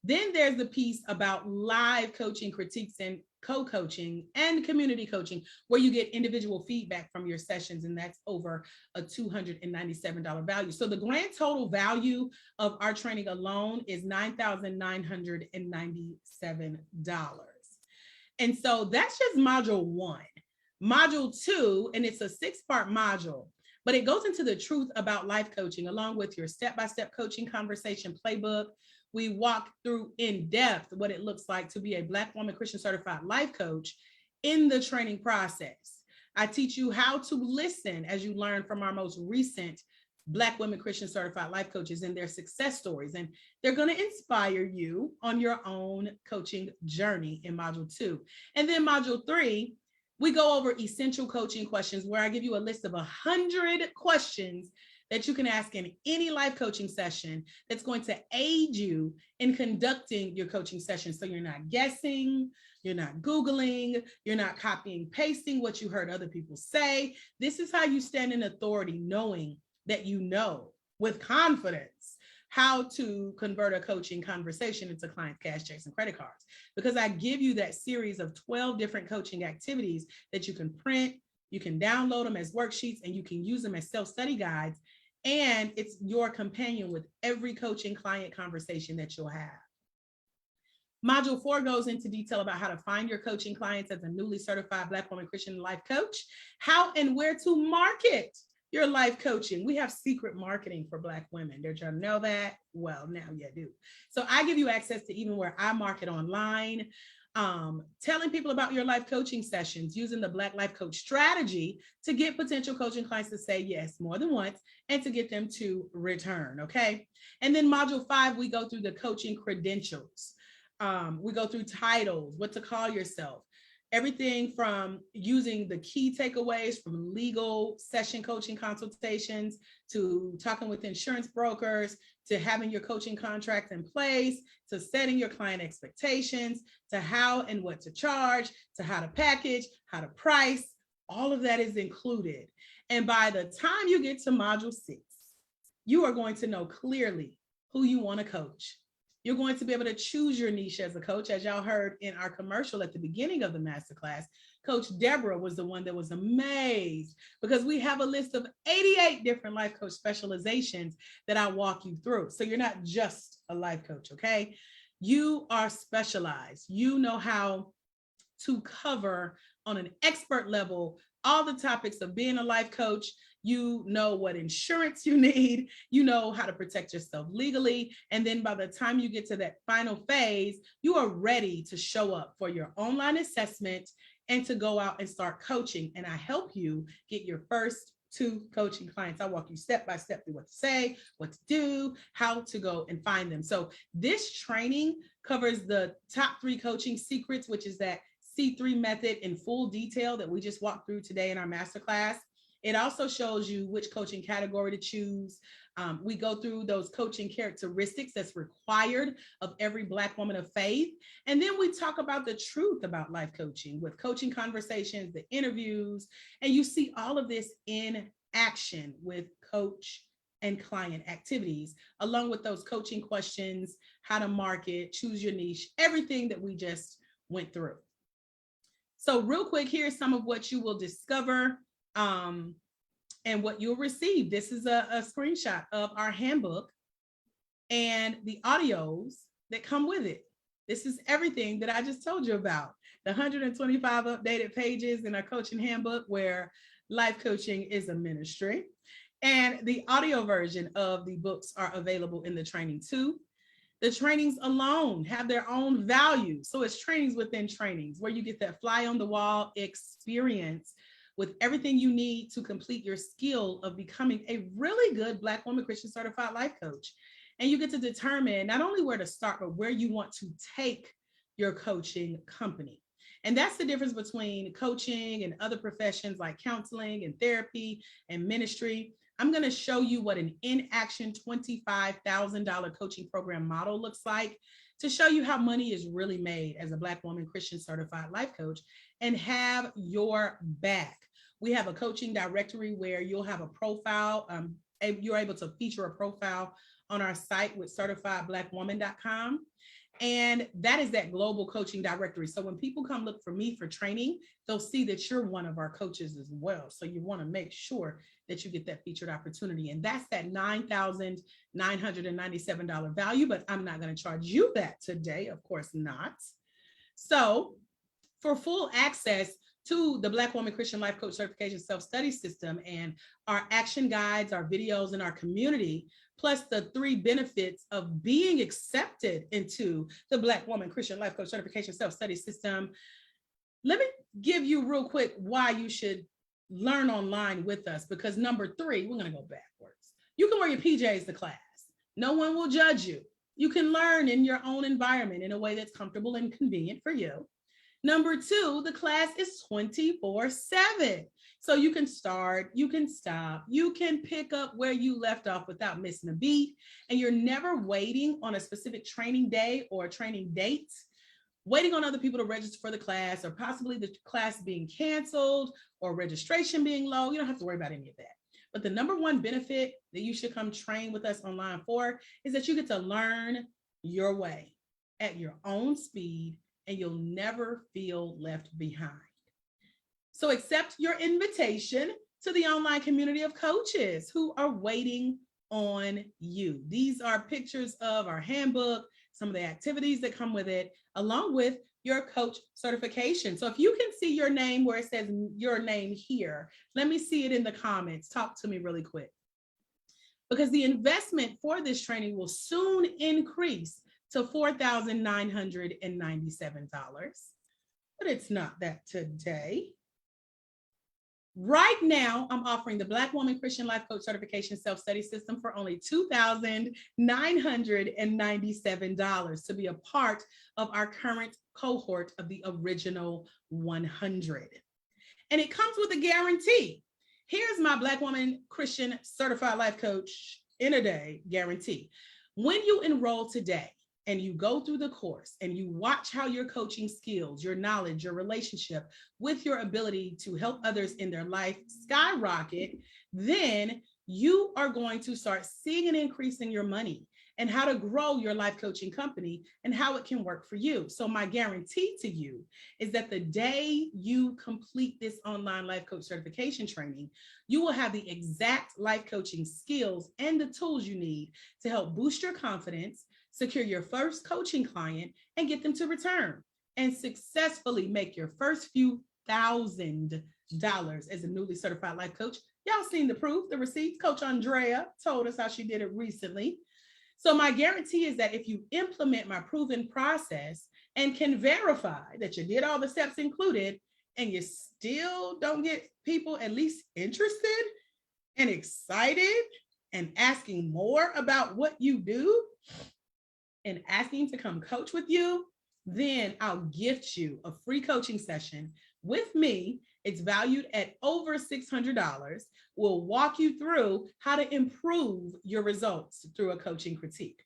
Then there's the piece about live coaching critiques and co-coaching and community coaching, where you get individual feedback from your sessions. And that's over a $297 value. So the grand total value of our training alone is $9,997. And so that's just module 1. Module 2, and it's a 6-part module. but it goes into the truth about life coaching along with your step-by-step coaching conversation playbook. We walk through in depth what it looks like to be a Black woman Christian certified life coach in the training process. I teach you how to listen as you learn from our most recent Black women Christian certified life coaches and their success stories. And they're going to inspire you on your own coaching journey in module 2. And then module 3, we go over essential coaching questions where I give you a list of 100 questions that you can ask in any life coaching session that's going to aid you in conducting your coaching session. So you're not guessing, you're not Googling, you're not copying, pasting what you heard other people say. This is how you stand in authority, knowing that you know with confidence how to convert a coaching conversation into clients, cash checks, and credit cards. Because I give you that series of 12 different coaching activities that you can print, you can download them as worksheets, and you can use them as self-study guides. And it's your companion with every coaching client conversation that you'll have. Module 4 goes into detail about how to find your coaching clients as a newly certified Black woman Christian life coach, how and where to market your life coaching. We have secret marketing for Black women. Did y'all know that? Well, now you do. So I give you access to even where I market online, telling people about your life coaching sessions, using the Black Life Coach strategy to get potential coaching clients to say yes more than once and to get them to return, okay? And then module 5, we go through the coaching credentials. We go through titles, what to call yourself, everything from using the key takeaways from legal session coaching consultations to talking with insurance brokers, to having your coaching contract in place, to setting your client expectations, to how and what to charge, to how to package, how to price. All of that is included. And by the time you get to module 6, you are going to know clearly who you want to coach. You're going to be able to choose your niche as a coach. As y'all heard in our commercial at the beginning of the masterclass, Coach Deborah was the one that was amazed because we have a list of 88 different life coach specializations that I walk you through. So you're not just a life coach, okay? You are specialized. You know how to cover on an expert level all the topics of being a life coach. You know what insurance you need, you know how to protect yourself legally. And then by the time you get to that final phase, you are ready to show up for your online assessment and to go out and start coaching. And I help you get your first 2 coaching clients. I walk you step by step through what to say, what to do, how to go and find them. So this training covers the top 3 coaching secrets, which is that C3 method in full detail that we just walked through today in our masterclass. It also shows you which coaching category to choose. We go through those coaching characteristics that's required of every Black woman of faith. And then we talk about the truth about life coaching with coaching conversations, the interviews, and you see all of this in action with coach and client activities, along with those coaching questions, how to market, choose your niche, everything that we just went through. So real quick, here's some of what you will discover and what you'll receive. This is a screenshot of our handbook and the audios that come with it. This is everything that I just told you about. The 125 updated pages in our coaching handbook where life coaching is a ministry. And the audio version of the books are available in the training too. The trainings alone have their own value. So it's trainings within trainings where you get that fly on the wall experience with everything you need to complete your skill of becoming a really good Black woman Christian certified life coach. And you get to determine not only where to start, but where you want to take your coaching company. And that's the difference between coaching and other professions like counseling and therapy and ministry. I'm going to show you what an in-action $25,000 coaching program model looks like to show you how money is really made as a Black woman Christian certified life coach and have your back. We have a coaching directory where you'll have a profile. You're able to feature a profile on our site with certifiedblackwoman.com. And that is that global coaching directory. So when people come look for me for training, they'll see that you're one of our coaches as well. So you want to make sure that you get that featured opportunity. And that's that $9,997 value, but I'm not going to charge you that today. Of course not. So for full access, to the Black Woman Christian Life Coach Certification Self-Study System and our action guides, our videos, and our community, plus the 3 benefits of being accepted into the Black Woman Christian Life Coach Certification Self-Study System, let me give you real quick why you should learn online with us, because number 3, we're going to go backwards. You can wear your PJs to class. No one will judge you. You can learn in your own environment in a way that's comfortable and convenient for you. Number 2, the class is 24/7. So you can start, you can stop, you can pick up where you left off without missing a beat. And you're never waiting on a specific training day or a training date, waiting on other people to register for the class, or possibly the class being canceled or registration being low. You don't have to worry about any of that. But the number 1 benefit that you should come train with us online for is that you get to learn your way at your own speed, and you'll never feel left behind. So accept your invitation to the online community of coaches who are waiting on you. These are pictures of our handbook, some of the activities that come with it, along with your coach certification. So if you can see your name where it says your name here, let me see it in the comments. Talk to me really quick. Because the investment for this training will soon increase to $4,997, but it's not that today. Right now, I'm offering the Black Woman Christian Life Coach Certification Self-Study System for only $2,997 to be a part of our current cohort of the original 100. And it comes with a guarantee. Here's my Black Woman Christian Certified Life Coach in a day guarantee. When you enroll today, and you go through the course and you watch how your coaching skills, your knowledge, your relationship with your ability to help others in their life skyrocket, then you are going to start seeing an increase in your money and how to grow your life coaching company and how it can work for you. So my guarantee to you is that the day you complete this online life coach certification training, you will have the exact life coaching skills and the tools you need to help boost your confidence, secure your first coaching client, and get them to return, and successfully make your first few $1,000s as a newly certified life coach. Y'all seen the proof, the receipts. Coach Andrea told us how she did it recently. So my guarantee is that if you implement my proven process and can verify that you did all the steps included, and you still don't get people at least interested and excited and asking more about what you do, and asking to come coach with you, then I'll gift you a free coaching session with me. It's valued at over $600. We'll walk you through how to improve your results through a coaching critique.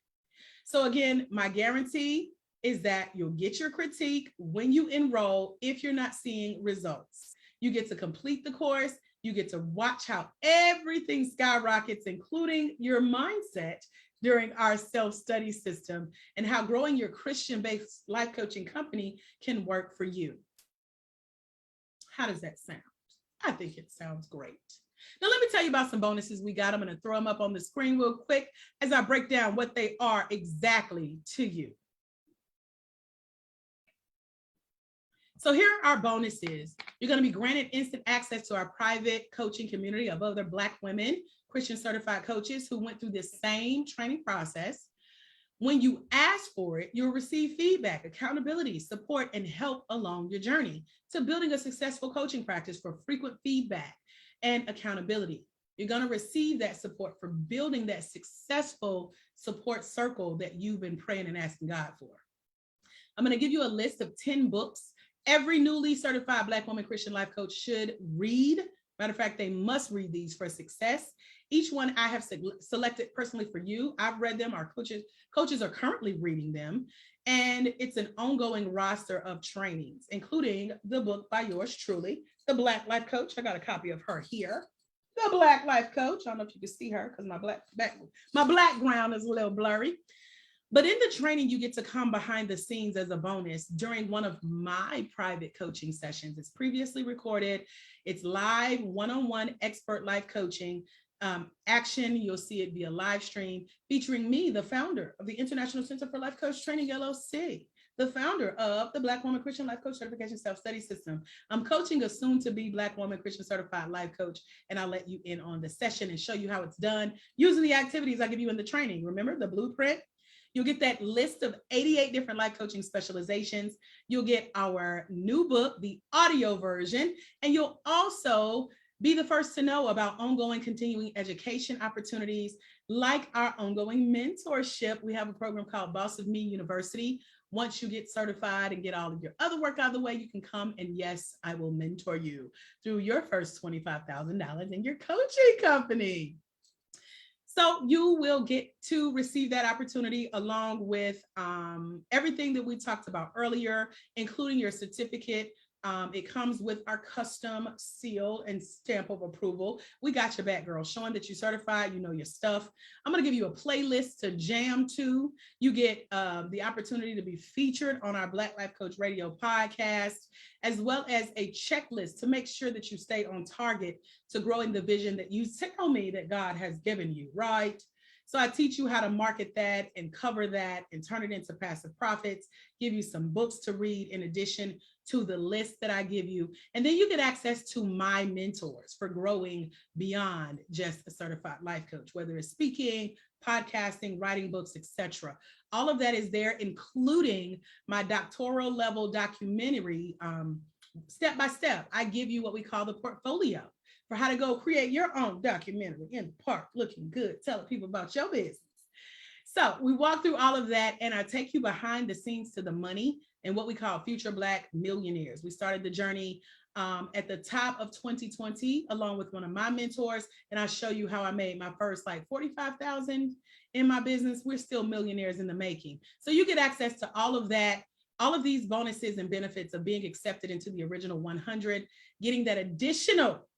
So again, my guarantee is that you'll get your critique when you enroll if you're not seeing results. You get to complete the course. You get to watch how everything skyrockets, including your mindset, during our self-study system, and how growing your Christian-based life coaching company can work for you. How does that sound? I think it sounds great. Now, let me tell you about some bonuses we got. I'm going to throw them up on the screen real quick as I break down what they are exactly to you. So here are our bonuses. You're going to be granted instant access to our private coaching community of other Black women, Christian certified coaches who went through this same training process. When you ask for it, you'll receive feedback, accountability, support, and help along your journey to building a successful coaching practice for frequent feedback and accountability. You're going to receive that support for building that successful support circle that you've been praying and asking God for. I'm going to give you a list of 10 books every newly certified Black woman Christian life coach should read. Matter of fact, they must read these for success. Each one I have selected personally for you. I've read them. Our coaches are currently reading them. And it's an ongoing roster of trainings, including the book by yours truly, The Black Life Coach. I got a copy of her here. The Black Life Coach. I don't know if you can see her because my background is a little blurry. But in the training, you get to come behind the scenes as a bonus during one of my private coaching sessions. It's previously recorded. It's live one-on-one expert life coaching action. You'll see it via live stream featuring me, the founder of the International Center for Life Coach Training, LLC. the founder of the Black Woman Christian Life Coach Certification Self-Study System. I'm coaching a soon-to-be Black Woman Christian Certified Life Coach, and I'll let you in on the session and show you how it's done using the activities I give you in the training. Remember the blueprint? You'll get that list of 88 different life coaching specializations. You'll get our new book, the audio version, and you'll also be the first to know about ongoing continuing education opportunities like our ongoing mentorship. We have a program called Boss of Me University. Once you get certified and get all of your other work out of the way, you can come and yes, I will mentor you through your first $25,000 in your coaching company. So you will get to receive that opportunity along with everything that we talked about earlier, including your certificate. It comes with our custom seal and stamp of approval. We got your back, girl, showing that you're certified, you know your stuff. I'm going to give you a playlist to jam to. You get the opportunity to be featured on our Black Life Coach Radio podcast, as well as a checklist to make sure that you stay on target to growing the vision that you tell me that God has given you, right? So I teach you how to market that and cover that and turn it into passive profits, give you some books to read in addition to the list that I give you. And then you get access to my mentors for growing beyond just a certified life coach, whether it's speaking, podcasting, writing books, etc. All of that is there, including my doctoral level documentary, step by step. I give you what we call the portfolio for how to go create your own documentary in the park, looking good, telling people about your business. So we walk through all of that, and I take you behind the scenes to the money and what we call future Black millionaires. We started the journey at the top of 2020, along with one of my mentors, and I show you how I made my first like 45,000 in my business. We're still millionaires in the making. So you get access to all of that, all of these bonuses and benefits of being accepted into the original 100, getting that additional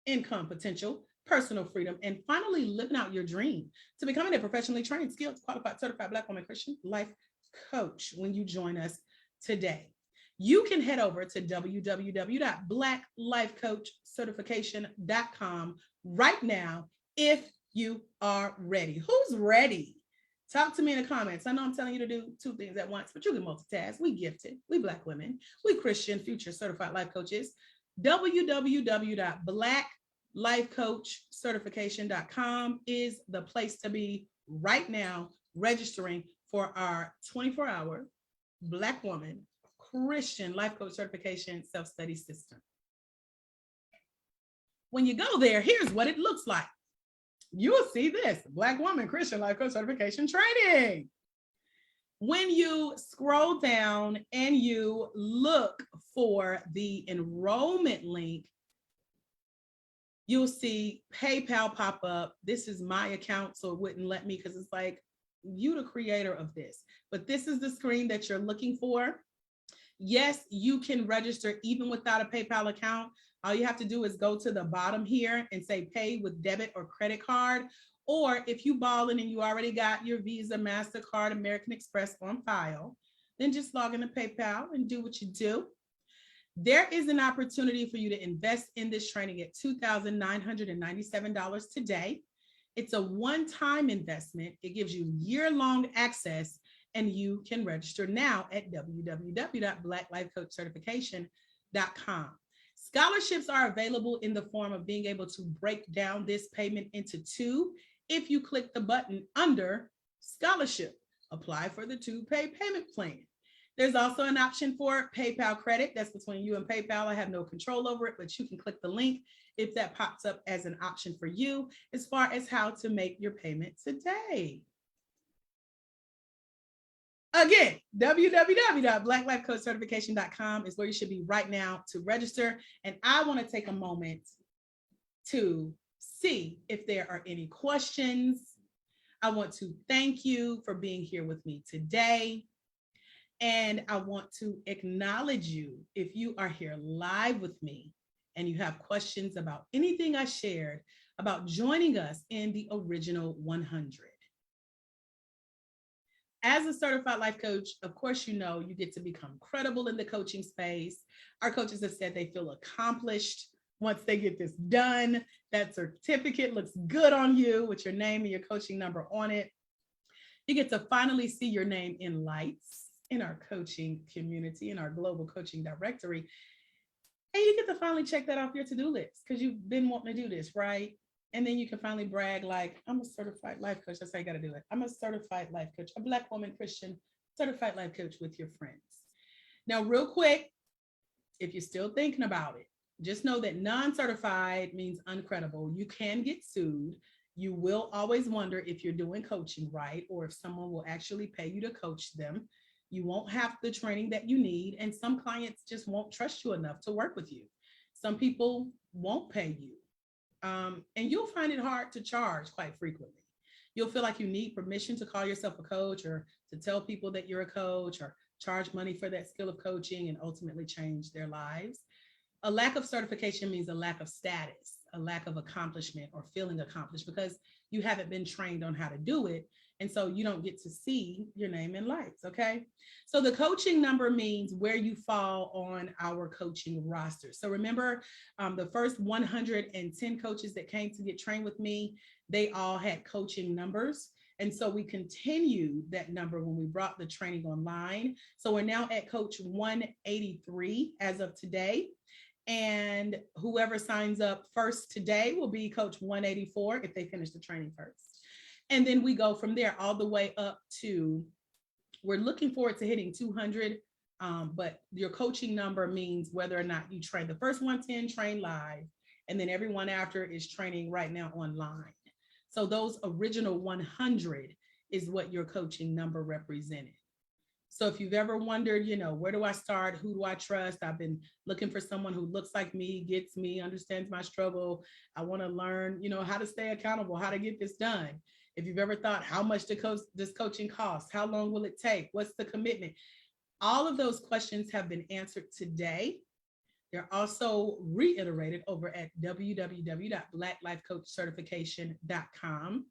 income potential, personal freedom, and finally living out your dream to becoming a professionally trained, skilled, qualified, certified Black woman Christian life coach when you join us today. You can head over to www.blacklifecoachcertification.com right now if you are ready. Who's ready? Talk to me in the comments. I know I'm telling you to do two things at once, but you can multitask. We gifted. We Black women. We Christian future certified life coaches. www.blacklifecoachcertification.com is the place to be right now, registering for our 24-hour Black woman Christian life coach certification self-study system. When you go there, here's what it looks like. You will see this Black woman Christian life coach certification training. When you scroll down and you look for the enrollment link, you'll see PayPal pop up. This is my account, so it wouldn't let me because it's like, you the creator of this. But this is the screen that you're looking for. Yes, you can register even without a PayPal account. All you have to do is go to the bottom here and say pay with debit or credit card. Or if you balling and you already got your Visa, MasterCard, American Express on file, then just log into PayPal and do what you do. There is an opportunity for you to invest in this training at $2,997 today. It's a one-time investment. It gives you year-long access, and you can register now at www.blacklifecoachcertification.com. Scholarships are available in the form of being able to break down this payment into two if you click the button under scholarship, apply for the 2-pay payment plan. There's also an option for PayPal credit. That's between you and PayPal. I have no control over it, but you can click the link if that pops up as an option for you as far as how to make your payment today. Again, www.blacklifecoachcertification.com is where you should be right now to register. And I want to take a moment to see if there are any questions. I want to thank you for being here with me today. And I want to acknowledge you if you are here live with me and you have questions about anything I shared about joining us in the original 100. As a certified life coach, of course, you know, you get to become credible in the coaching space. Our coaches have said they feel accomplished once they get this done. That certificate looks good on you with your name and your coaching number on it. You get to finally see your name in lights. in our coaching community, in our global coaching directory. And you get to finally check that off your to-do list because you've been wanting to do this, right? And then you can finally brag like, I'm a certified life coach. That's how you got to do it. I'm a certified life coach, a Black woman Christian certified life coach with your friends. Now, real quick, if you're still thinking about it, just know that non-certified means uncredible. You can get sued. You will always wonder if you're doing coaching right or if someone will actually pay you to coach them. You won't have the training that you need, and some clients just won't trust you enough to work with you. Some people won't pay you, and you'll find it hard to charge quite frequently. You'll feel like you need permission to call yourself a coach or to tell people that you're a coach or charge money for that skill of coaching and ultimately change their lives. A lack of certification means a lack of status, a lack of accomplishment or feeling accomplished because you haven't been trained on how to do it. And so you don't get to see your name in lights, okay? So the coaching number means where you fall on our coaching roster. So remember, the first 110 coaches that came to get trained with me, they all had coaching numbers. And so we continued that number when we brought the training online. So we're now at coach 183 as of today. And whoever signs up first today will be coach 184 if they finish the training first. And then we go from there all the way up to, we're looking forward to hitting 200. But your coaching number means whether or not you train. The first 110 train live, and then everyone after is training right now online. So those original 100 is what your coaching number represented. So if you've ever wondered, where do I start? Who do I trust? I've been looking for someone who looks like me, gets me, understands my struggle. I want to learn, how to stay accountable, how to get this done. If you've ever thought, how much does coaching cost? How long will it take? What's the commitment? All of those questions have been answered today. They're also reiterated over at www.blacklifecoachcertification.com.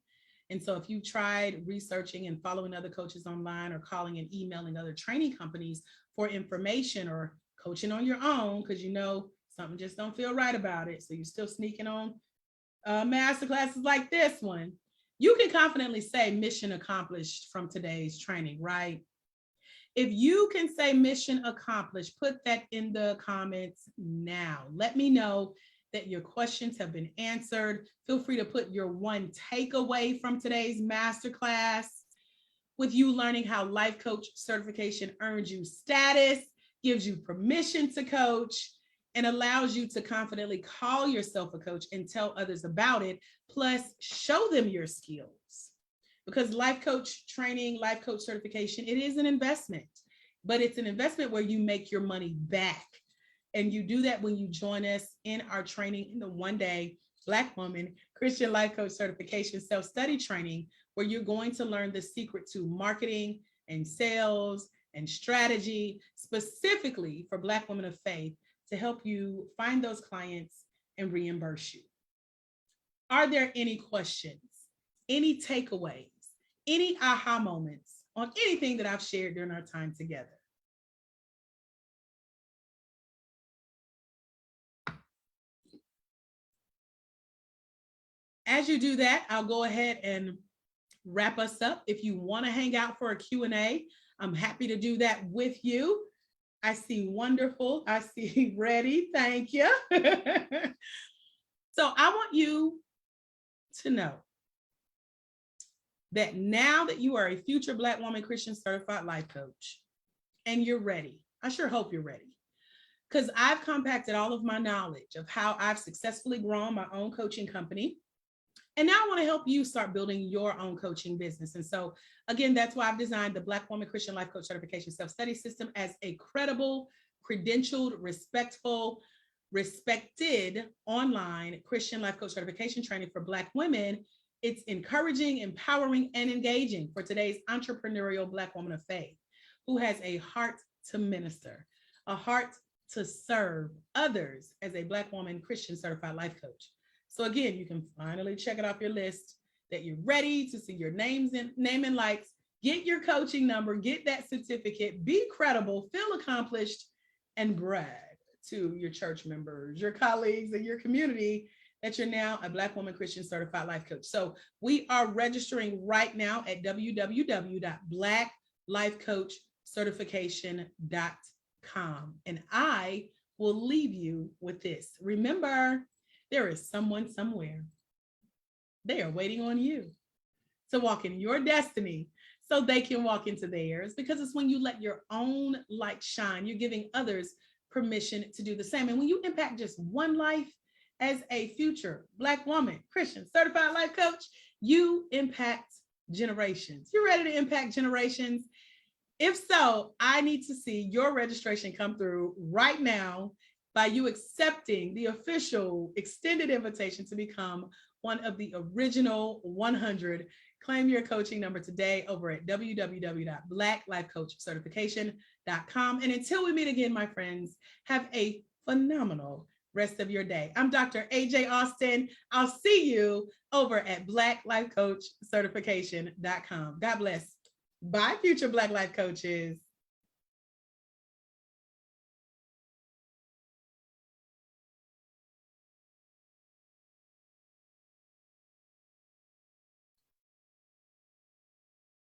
And so if you tried researching and following other coaches online or calling and emailing other training companies for information or coaching on your own, because something just don't feel right about it, so you're still sneaking on master classes like this one, you can confidently say mission accomplished from today's training, right? If you can say mission accomplished, put that in the comments now. Let me know that your questions have been answered. Feel free to put your one takeaway from today's masterclass with you learning how life coach certification earns you status, gives you permission to coach, and allows you to confidently call yourself a coach and tell others about it, plus show them your skills. Because life coach training, life coach certification, it is an investment, but it's an investment where you make your money back. And you do that when you join us in our training in the one-day Black Woman Christian Life Coach Certification Self-Study Training, where you're going to learn the secret to marketing and sales and strategy, specifically for Black women of faith, to help you find those clients and reimburse you. Are there any questions, any takeaways, any aha moments on anything that I've shared during our time together? As you do that, I'll go ahead and wrap us up. If you want to hang out for a Q&A, I'm happy to do that with you. I see wonderful. I see ready. Thank you. So I want you to know that now that you are a future Black woman Christian certified life coach and you're ready, I sure hope you're ready, because I've compacted all of my knowledge of how I've successfully grown my own coaching company. And now I want to help you start building your own coaching business. And so, again, that's why I've designed the Black Woman Christian Life Coach Certification Self-Study System as a credible, credentialed, respected online Christian Life Coach Certification training for Black women. It's encouraging, empowering, and engaging for today's entrepreneurial Black woman of faith who has a heart to minister, a heart to serve others as a Black woman Christian certified life coach. So again, you can finally check it off your list that you're ready to see your name and lights, get your coaching number, get that certificate, be credible, feel accomplished, and brag to your church members, your colleagues, and your community that you're now a Black woman Christian certified life coach. So we are registering right now at www.blacklifecoachcertification.com. blackcoachcertification.com. And I will leave you with this. Remember, there is someone somewhere. They are waiting on you to walk in your destiny so they can walk into theirs, because it's when you let your own light shine, you're giving others permission to do the same. And when you impact just one life as a future Black woman, Christian, certified life coach, you impact generations. You ready to impact generations? If so, I need to see your registration come through right now by you accepting the official extended invitation to become one of the original 100. Claim your coaching number today over at www.blacklifecoachcertification.com. And until we meet again, my friends, have a phenomenal rest of your day. I'm Dr. AJ Austin. I'll see you over at blacklifecoachcertification.com. God bless. Bye, future Black Life Coaches.